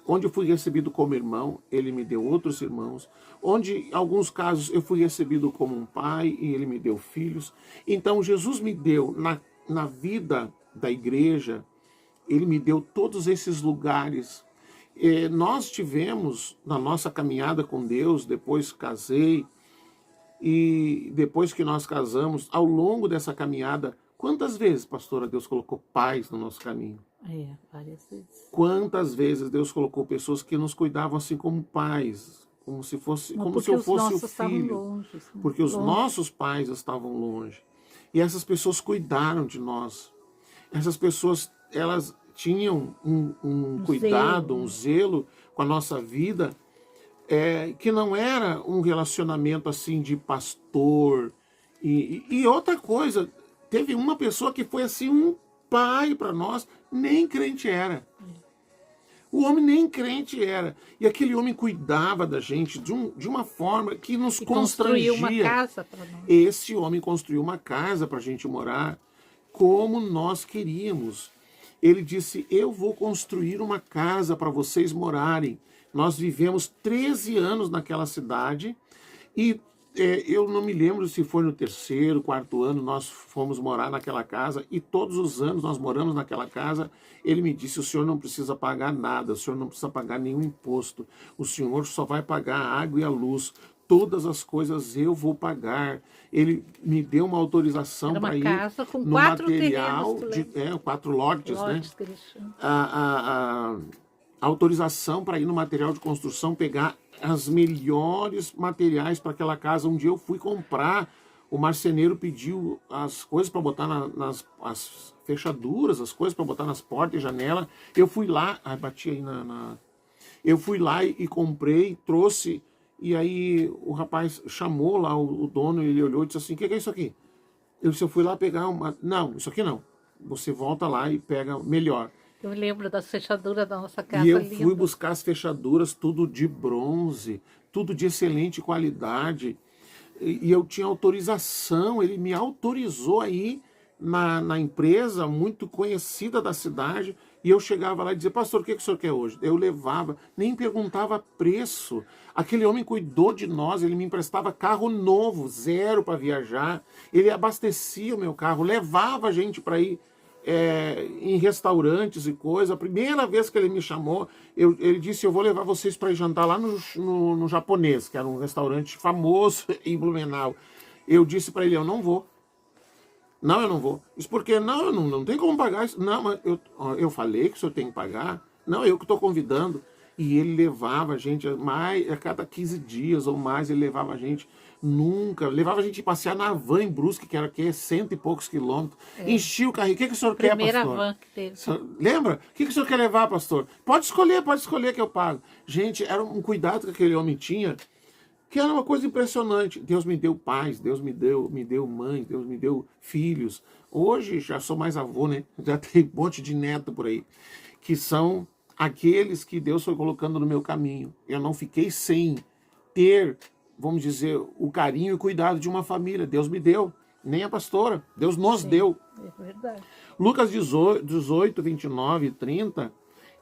Onde eu fui recebido como irmão, ele me deu outros irmãos. Onde, em alguns casos, eu fui recebido como um pai e ele me deu filhos. Então Jesus me deu, na vida da igreja, ele me deu todos esses lugares. Nós tivemos, na nossa caminhada com Deus, depois casei, e depois que nós casamos, ao longo dessa caminhada, quantas vezes, pastora, Deus colocou pais no nosso caminho? Várias vezes. Quantas vezes Deus colocou pessoas que nos cuidavam assim como pais, como se eu fosse o filho, longe, porque os nossos pais estavam longe. E essas pessoas cuidaram de nós. Essas pessoas, elas tinham um cuidado, um zelo com a nossa vida, que não era um relacionamento assim de pastor. E outra coisa, teve uma pessoa que foi assim um pai para nós, nem crente era. O homem nem crente era. E aquele homem cuidava da gente de uma forma que nos constrangia. Construiu uma casa para nós. Esse homem construiu uma casa para a gente morar como nós queríamos. Ele disse, eu vou construir uma casa para vocês morarem. Nós vivemos 13 anos naquela cidade e eu não me lembro se foi no 3º, 4º ano nós fomos morar naquela casa e todos os anos nós moramos naquela casa. Ele me disse, o senhor não precisa pagar nada, o senhor não precisa pagar nenhum imposto, o senhor só vai pagar a água e a luz. Todas as coisas eu vou pagar. Ele me deu uma autorização para ir no material, 4 lotes, né? A autorização para ir no material de construção, pegar as melhores materiais para aquela casa. Um dia eu fui comprar, o marceneiro pediu as coisas para botar as fechaduras, as coisas para botar nas portas e janela. Eu fui lá, bati aí eu fui lá e comprei, trouxe. E aí o rapaz chamou lá o dono, ele olhou e disse assim, o que é isso aqui? Eu fui lá pegar uma... Não, isso aqui não. Você volta lá e pega melhor. Eu lembro das fechaduras da nossa casa. E eu fui buscar as fechaduras, tudo de bronze, tudo de excelente qualidade. E eu tinha autorização, ele me autorizou aí na empresa muito conhecida da cidade. E eu chegava lá e dizia, pastor, o que o senhor quer hoje? Eu levava, nem perguntava preço. Aquele homem cuidou de nós, ele me emprestava carro novo, 0 para viajar. Ele abastecia o meu carro, levava a gente para ir em restaurantes e coisa. A primeira vez que ele me chamou, ele disse, eu vou levar vocês para ir jantar lá no Japonês, que era um restaurante famoso em Blumenau. Eu disse para ele, eu não vou. Não, eu não vou. Isso porque, não tem como pagar isso. Não, mas eu falei que o senhor tem que pagar. Não, eu que estou convidando. E ele levava a gente, a cada 15 dias ou mais, ele levava a gente. Levava a gente passear na van em Brusque, que era 100 e poucos quilômetros. Enchia o carrinho. O que o senhor quer, pastor? Primeira van que teve. Lembra? O que o senhor quer levar, pastor? Pode escolher que eu pago. Gente, era um cuidado que aquele homem tinha, que era uma coisa impressionante. Deus me deu pais, Deus me deu mãe, Deus me deu filhos. Hoje já sou mais avô, né? Já tem um monte de neto por aí. Que são aqueles que Deus foi colocando no meu caminho. Eu não fiquei sem ter, vamos dizer, o carinho e o cuidado de uma família. Deus me deu, nem a pastora. Deus nos deu. É verdade. Lucas 18, 29 e 30...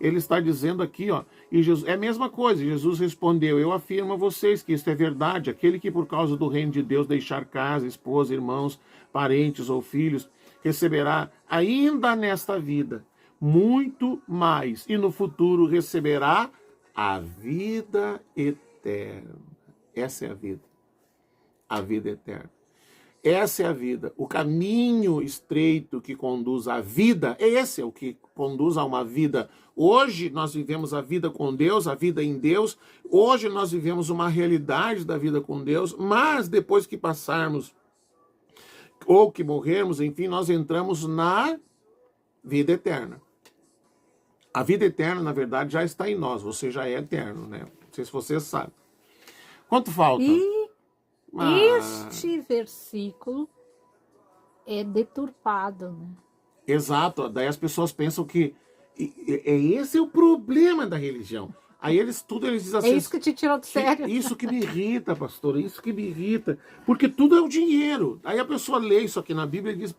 ele está dizendo aqui, e Jesus, é a mesma coisa. Jesus respondeu, eu afirmo a vocês que isto é verdade. Aquele que por causa do reino de Deus deixar casa, esposa, irmãos, parentes ou filhos, receberá ainda nesta vida muito mais. E no futuro receberá a vida eterna. Essa é a vida eterna. Essa é a vida. O caminho estreito que conduz à vida, esse é o que conduz a uma vida. Hoje nós vivemos a vida com Deus, a vida em Deus. Hoje nós vivemos uma realidade da vida com Deus, mas depois que passarmos ou que morrermos, enfim, nós entramos na vida eterna. A vida eterna, na verdade, já está em nós. Você já é eterno, né? Não sei se você sabe. Quanto falta? Este versículo é deturpado, né? Exato. Daí as pessoas pensam que esse é o problema da religião. Aí eles dizem assim... É isso que te tirou do sério. Isso que me irrita, pastor, isso que me irrita. Porque tudo é o dinheiro. Aí a pessoa lê isso aqui na Bíblia e diz,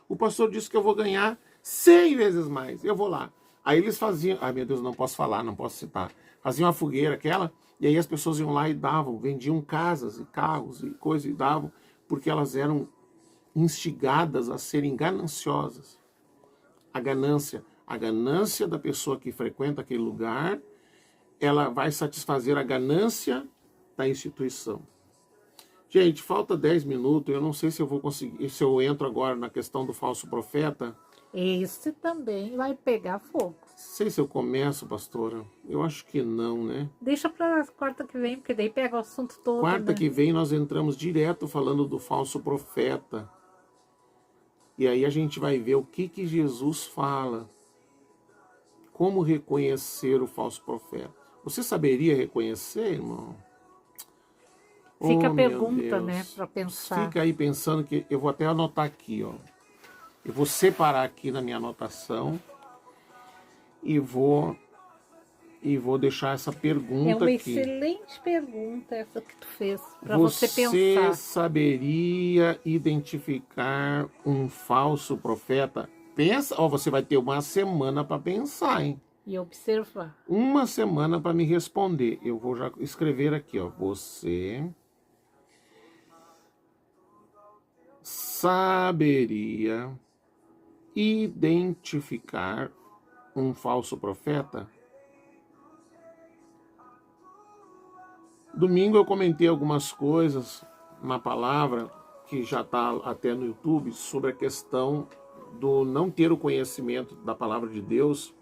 o pastor disse que eu vou ganhar 100 vezes mais. Eu vou lá. Aí eles faziam... Ai, meu Deus, não posso falar, não posso citar. Faziam uma fogueira, aquela... E aí as pessoas iam lá e davam, vendiam casas e carros e coisas e davam, porque elas eram instigadas a serem gananciosas. A ganância da pessoa que frequenta aquele lugar, ela vai satisfazer a ganância da instituição. Gente, falta 10 minutos, eu não sei se eu vou conseguir, se eu entro agora na questão do falso profeta. Esse também vai pegar fogo. Não sei se eu começo, pastora. Eu acho que não, né? Deixa para quarta que vem, porque daí pega o assunto todo. Quarta né? que vem nós entramos direto falando do falso profeta. E aí a gente vai ver o que Jesus fala. Como reconhecer o falso profeta. Você saberia reconhecer, irmão? Fica a meu pergunta, Deus. né, para pensar. Fica aí pensando que eu vou até anotar aqui, ó. Eu vou separar aqui na minha anotação e vou deixar essa pergunta É uma aqui. excelente pergunta essa que tu fez, para você pensar. Você saberia identificar um falso profeta? Pensa, ó, você vai ter uma semana para pensar, hein? E observar. Uma semana para me responder. Eu vou já escrever aqui, ó. Você saberia identificar um falso profeta? Domingo eu comentei algumas coisas na palavra, que já está até no YouTube, sobre a questão do não ter o conhecimento da palavra de Deus.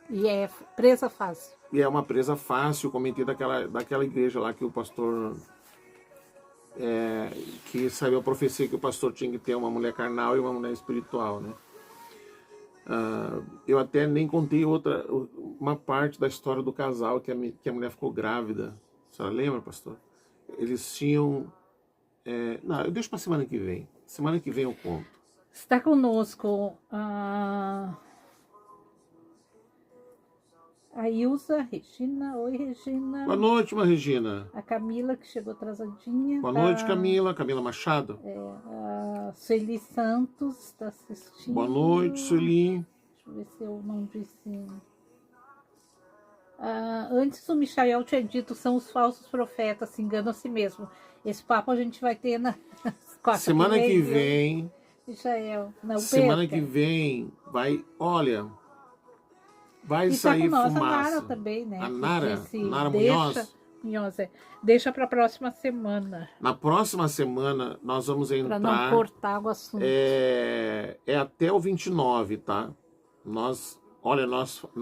E é presa fácil. E é uma presa fácil. Eu comentei daquela igreja lá que o pastor... que saiu a profecia que o pastor tinha que ter uma mulher carnal e uma mulher espiritual, né? Eu até nem contei uma parte da história do casal que a mulher ficou grávida. A senhora lembra, pastor? Eles tinham... não, eu deixo para semana que vem. Semana que vem eu conto. Está conosco a Ilza, Regina. Oi, Regina. Boa noite, Regina. A Camila, que chegou atrasadinha. Boa noite, Camila. Camila Machado. A Sueli Santos está assistindo. Boa noite, Sueli. Deixa eu ver se eu não disse... antes o Michael tinha dito, são os falsos profetas, se enganam a si mesmo. Esse papo a gente vai ter na semana que vem. Michael, não semana perca. Que vem vai, olha, vai e sair tá com fumaça. A Nara também, né? A Nara, Nara Munhoz. Munhoz. Deixa para a próxima semana. Na próxima semana nós vamos entrar. Para não cortar o assunto. É até o 29, tá? Nós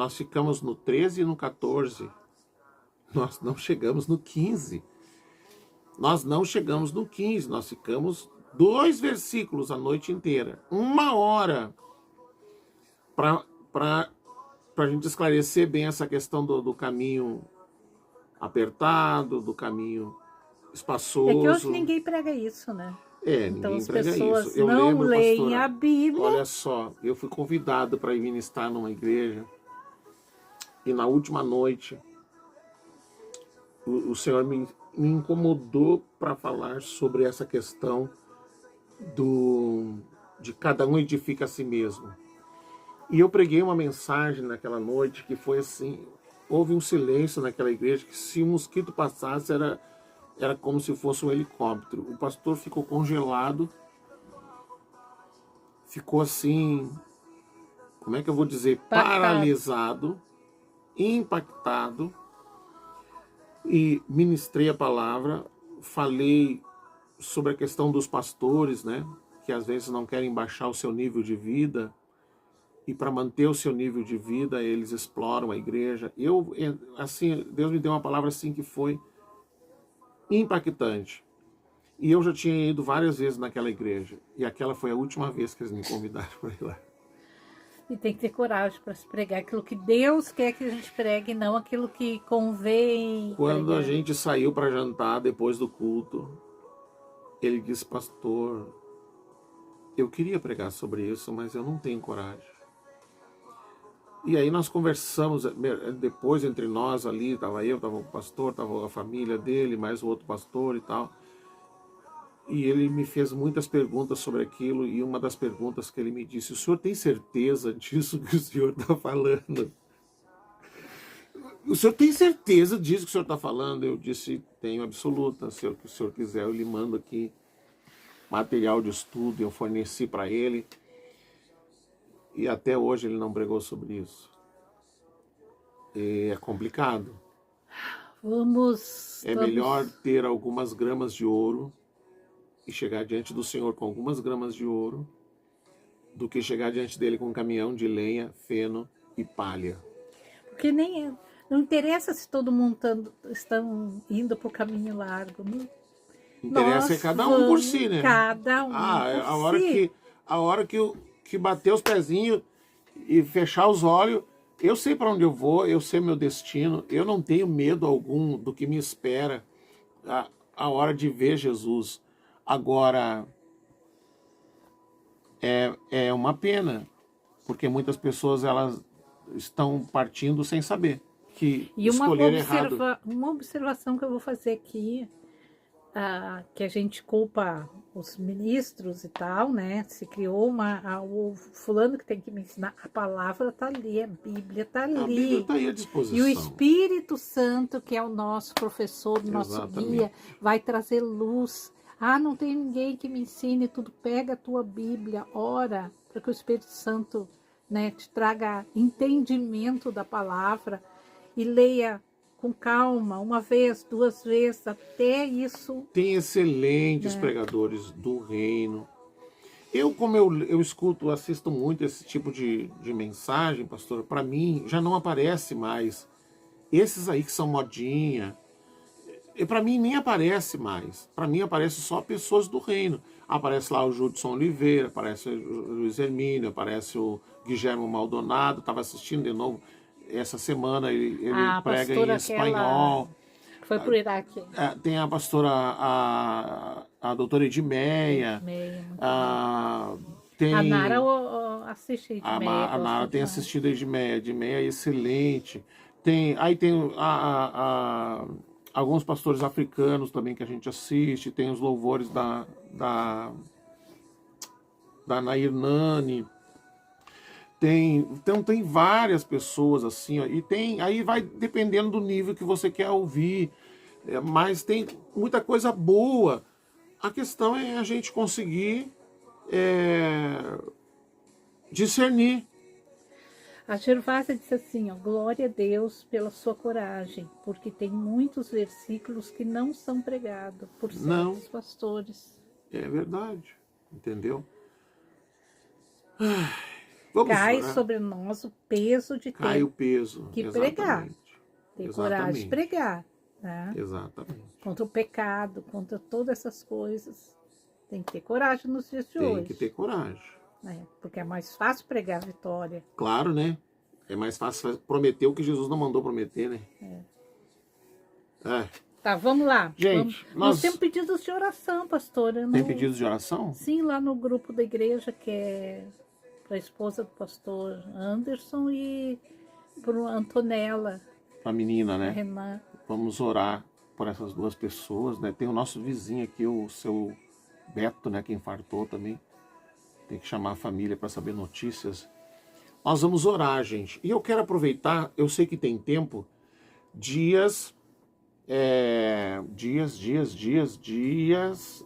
ficamos no 13 e no 14. Nós não chegamos no 15. Nós ficamos 2 versículos a noite inteira. 1 hora para a gente esclarecer bem essa questão do caminho apertado, do caminho espaçoso. É que hoje ninguém prega isso, né? Então ninguém as prega pessoas isso. Eu não lembro, leem pastora, a Bíblia. Olha só, eu fui convidado para ir ministrar numa igreja e na última noite o Senhor me incomodou para falar sobre essa questão de cada um edifica a si mesmo. E eu preguei uma mensagem naquela noite que foi assim, houve um silêncio naquela igreja que se um mosquito passasse era como se fosse um helicóptero. O pastor ficou congelado, ficou assim, como é que eu vou dizer, paralisado, impactado, e ministrei a palavra, falei sobre a questão dos pastores, né? Que às vezes não querem baixar o seu nível de vida, e para manter o seu nível de vida, eles exploram a igreja. Assim, Deus me deu uma palavra assim que foi impactante. E eu já tinha ido várias vezes naquela igreja, e aquela foi a última vez que eles me convidaram para ir lá. E tem que ter coragem para se pregar aquilo que Deus quer que a gente pregue, não aquilo que convém. Quando pregar. a gente saiu para jantar depois do culto, ele disse: pastor, eu queria pregar sobre isso, mas eu não tenho coragem. E aí nós conversamos depois entre nós ali, estava eu, estava o pastor, estava a família dele, mais o outro pastor e tal. E ele me fez muitas perguntas sobre aquilo, e uma das perguntas que ele me disse: o senhor tem certeza disso que o senhor está falando? O senhor tem certeza disso que o senhor está falando? Eu disse: tenho absoluta. Se o senhor quiser, eu lhe mando aqui material de estudo, eu forneci para ele. E até hoje ele não pregou sobre isso. E é complicado. Vamos. Melhor ter algumas gramas de ouro e chegar diante do Senhor com algumas gramas de ouro do que chegar diante dele com um caminhão de lenha, feno e palha. Porque nem não interessa se todo mundo estão indo para o caminho largo. Não? Interessa cada um por si, né? Cada um por si. A hora que bater os pezinhos e fechar os olhos, eu sei para onde eu vou, eu sei meu destino, eu não tenho medo algum do que me espera a hora de ver Jesus. Agora, é uma pena, porque muitas pessoas elas estão partindo sem saber que escolheram errado. Uma observação que eu vou fazer aqui, que a gente culpa os ministros e tal, né? Se criou o fulano que tem que me ensinar. A palavra está ali, a Bíblia está ali. A Bíblia está aí à disposição. E o Espírito Santo, que é o nosso professor, o nosso guia, vai trazer luz. Não tem ninguém que me ensine tudo. Pega a tua Bíblia, ora, para que o Espírito Santo, né, te traga entendimento da palavra e leia com calma, uma vez, duas vezes, até isso. Tem excelentes pregadores do reino. Como eu escuto, assisto muito esse tipo de mensagem, pastor, para mim já não aparece mais. Esses aí que são modinha, para mim nem aparece mais. Para mim aparece só pessoas do reino. Aparece lá o Judson Oliveira, aparece o Luiz Hermínio, aparece o Guilherme Maldonado. Estava assistindo de novo essa semana, ele prega em espanhol. Foi pro Iraque. Tem a pastora, a doutora Edmeia. Tem a Nara assiste Edmeia. A Nara tem assistido a Edmeia. Edmeia é excelente. Aí tem alguns pastores africanos também que a gente assiste. Tem os louvores da Nair Nani. Então tem várias pessoas assim, ó, e aí vai dependendo do nível que você quer ouvir, mas tem muita coisa boa. A questão é a gente conseguir discernir. A Gervásia disse assim, ó: glória a Deus pela sua coragem, porque tem muitos versículos que não são pregados por certos pastores. É verdade, entendeu? Cai sobre nós o peso de ter o peso, que exatamente. pregar. Ter coragem de pregar. Né? Exatamente. Contra o pecado, contra todas essas coisas. Tem que ter coragem nos dias de hoje. Tem que ter coragem. Porque é mais fácil pregar a vitória. Claro, né? É mais fácil prometer o que Jesus não mandou prometer, né? Tá, vamos lá. Gente, nós temos pedidos de oração, pastora. Tem pedidos de oração? Sim, lá no grupo da igreja, que é para a esposa do pastor Anderson e para Antonella. A menina, né? Renan. Vamos orar por essas duas pessoas, né? Tem o nosso vizinho aqui, o seu Beto, né? Que infartou também. Tem que chamar a família para saber notícias. Nós vamos orar, gente. E eu quero aproveitar, eu sei que tem tempo, dias,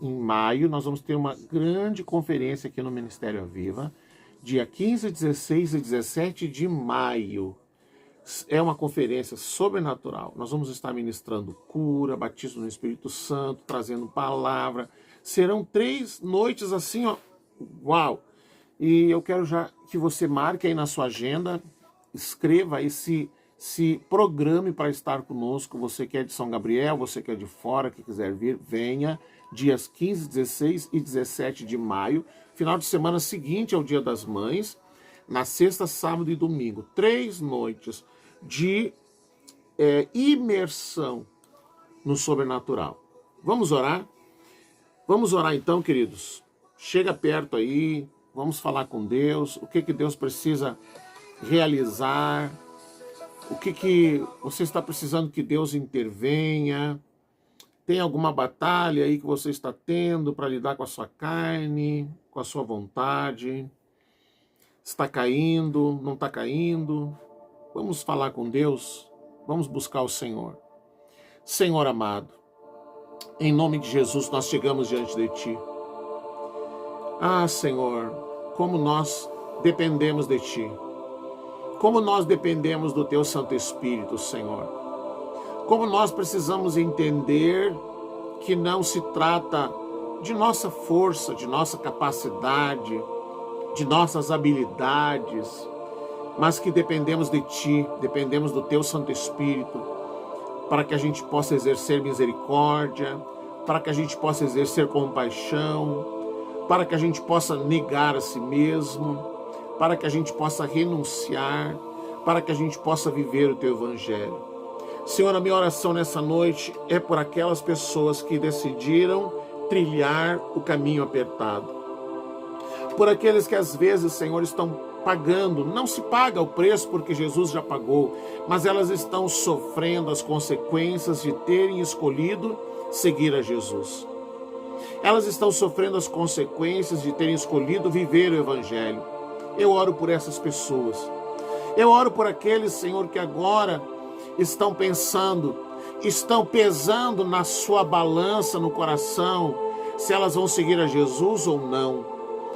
em maio, nós vamos ter uma grande conferência aqui no Ministério Aviva, dia 15, 16 e 17 de maio. É uma conferência sobrenatural. Nós vamos estar ministrando cura, batismo no Espírito Santo, trazendo palavra, Serão 3 noites assim, ó, uau! E eu quero já que você marque aí na sua agenda, escreva aí, se programe para estar conosco. Você que é de São Gabriel, você que é de fora, que quiser vir, venha. Dias 15, 16 e 17 de maio. Final de semana seguinte ao Dia das Mães. Na sexta, sábado e domingo. 3 noites de imersão no sobrenatural. Vamos orar? Vamos orar então, queridos. Chega perto aí, vamos falar com Deus. O que Deus precisa realizar? O que você está precisando que Deus intervenha? Tem alguma batalha aí que você está tendo para lidar com a sua carne, com a sua vontade? Está caindo, não está caindo? Vamos falar com Deus, vamos buscar o Senhor. Senhor amado, em nome de Jesus nós chegamos diante de Ti. Ah, Senhor, como nós dependemos de Ti. Como nós dependemos do Teu Santo Espírito, Senhor. Como nós precisamos entender que não se trata de nossa força, de nossa capacidade, de nossas habilidades, mas que dependemos de Ti, dependemos do Teu Santo Espírito, para que a gente possa exercer misericórdia, para que a gente possa exercer compaixão, para que a gente possa negar a si mesmo, para que a gente possa renunciar, para que a gente possa viver o Teu Evangelho. Senhor, a minha oração nessa noite é por aquelas pessoas que decidiram trilhar o caminho apertado. Por aqueles que às vezes, Senhor, estão pagando, não se paga o preço porque Jesus já pagou, mas elas estão sofrendo as consequências de terem escolhido seguir a Jesus. Elas estão sofrendo as consequências de terem escolhido viver o Evangelho. Eu oro por essas pessoas. Eu oro por aqueles, Senhor, que agora estão pensando, estão pesando na sua balança no coração, se elas vão seguir a Jesus ou não,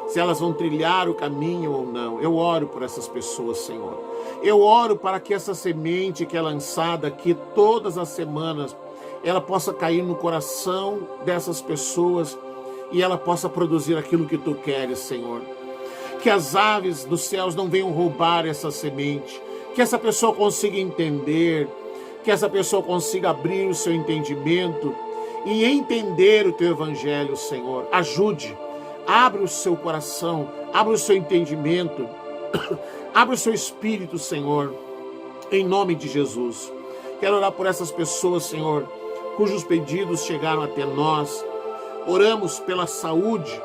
se elas vão trilhar o caminho ou não. Eu oro por essas pessoas, Senhor. Eu oro para que essa semente que é lançada aqui todas as semanas, ela possa cair no coração dessas pessoas e ela possa produzir aquilo que Tu queres, Senhor. Que as aves dos céus não venham roubar essa semente, que essa pessoa consiga entender, que essa pessoa consiga abrir o seu entendimento e entender o Teu Evangelho, Senhor. Ajude, abre o seu coração, abre o seu entendimento, abre o seu espírito, Senhor, em nome de Jesus. Quero orar por essas pessoas, Senhor, cujos pedidos chegaram até nós. Oramos pela saúde,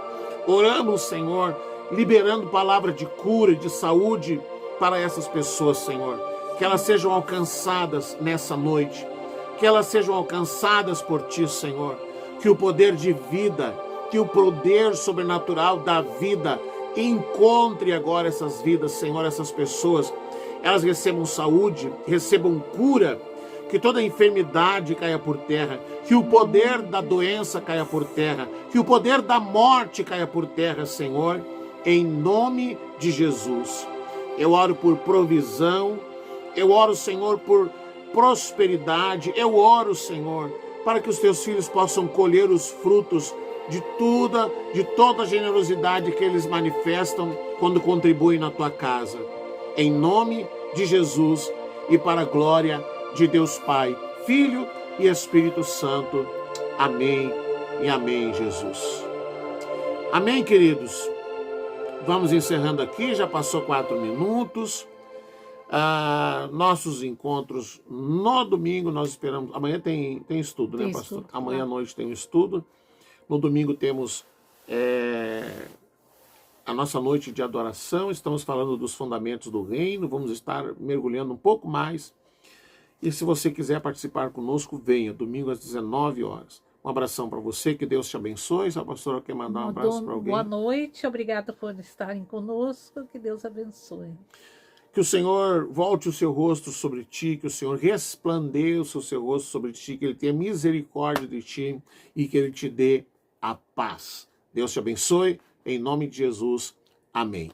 oramos, Senhor, liberando palavra de cura e de saúde para essas pessoas, Senhor. Que elas sejam alcançadas nessa noite, que elas sejam alcançadas por Ti, Senhor. Que o poder de vida, que o poder sobrenatural da vida encontre agora essas vidas, Senhor, essas pessoas. Elas recebam saúde, recebam cura, que toda enfermidade caia por terra, que o poder da doença caia por terra, que o poder da morte caia por terra, Senhor, em nome de Jesus. Eu oro por provisão, eu oro, Senhor, por prosperidade, eu oro, Senhor, para que os Teus filhos possam colher os frutos de toda a generosidade que eles manifestam quando contribuem na Tua casa. Em nome de Jesus e para a glória de Deus Pai, Filho e Espírito Santo. Amém e amém, Jesus. Amém, queridos? Vamos encerrando aqui, já passou 4 minutos. Nossos encontros no domingo, nós esperamos. Amanhã tem estudo, né, pastor? Amanhã à noite tem um estudo. No domingo temos a nossa noite de adoração. Estamos falando dos fundamentos do reino. Vamos estar mergulhando um pouco mais. E se você quiser participar conosco, venha, domingo às 19 horas. Um abração para você, que Deus te abençoe. Se a pastora quer mandar um abraço para alguém. Boa noite, obrigada por estarem conosco, que Deus abençoe. Que o Senhor volte o seu rosto sobre ti, que o Senhor resplandeça o seu rosto sobre ti, que Ele tenha misericórdia de ti e que Ele te dê a paz. Deus te abençoe, em nome de Jesus. Amém.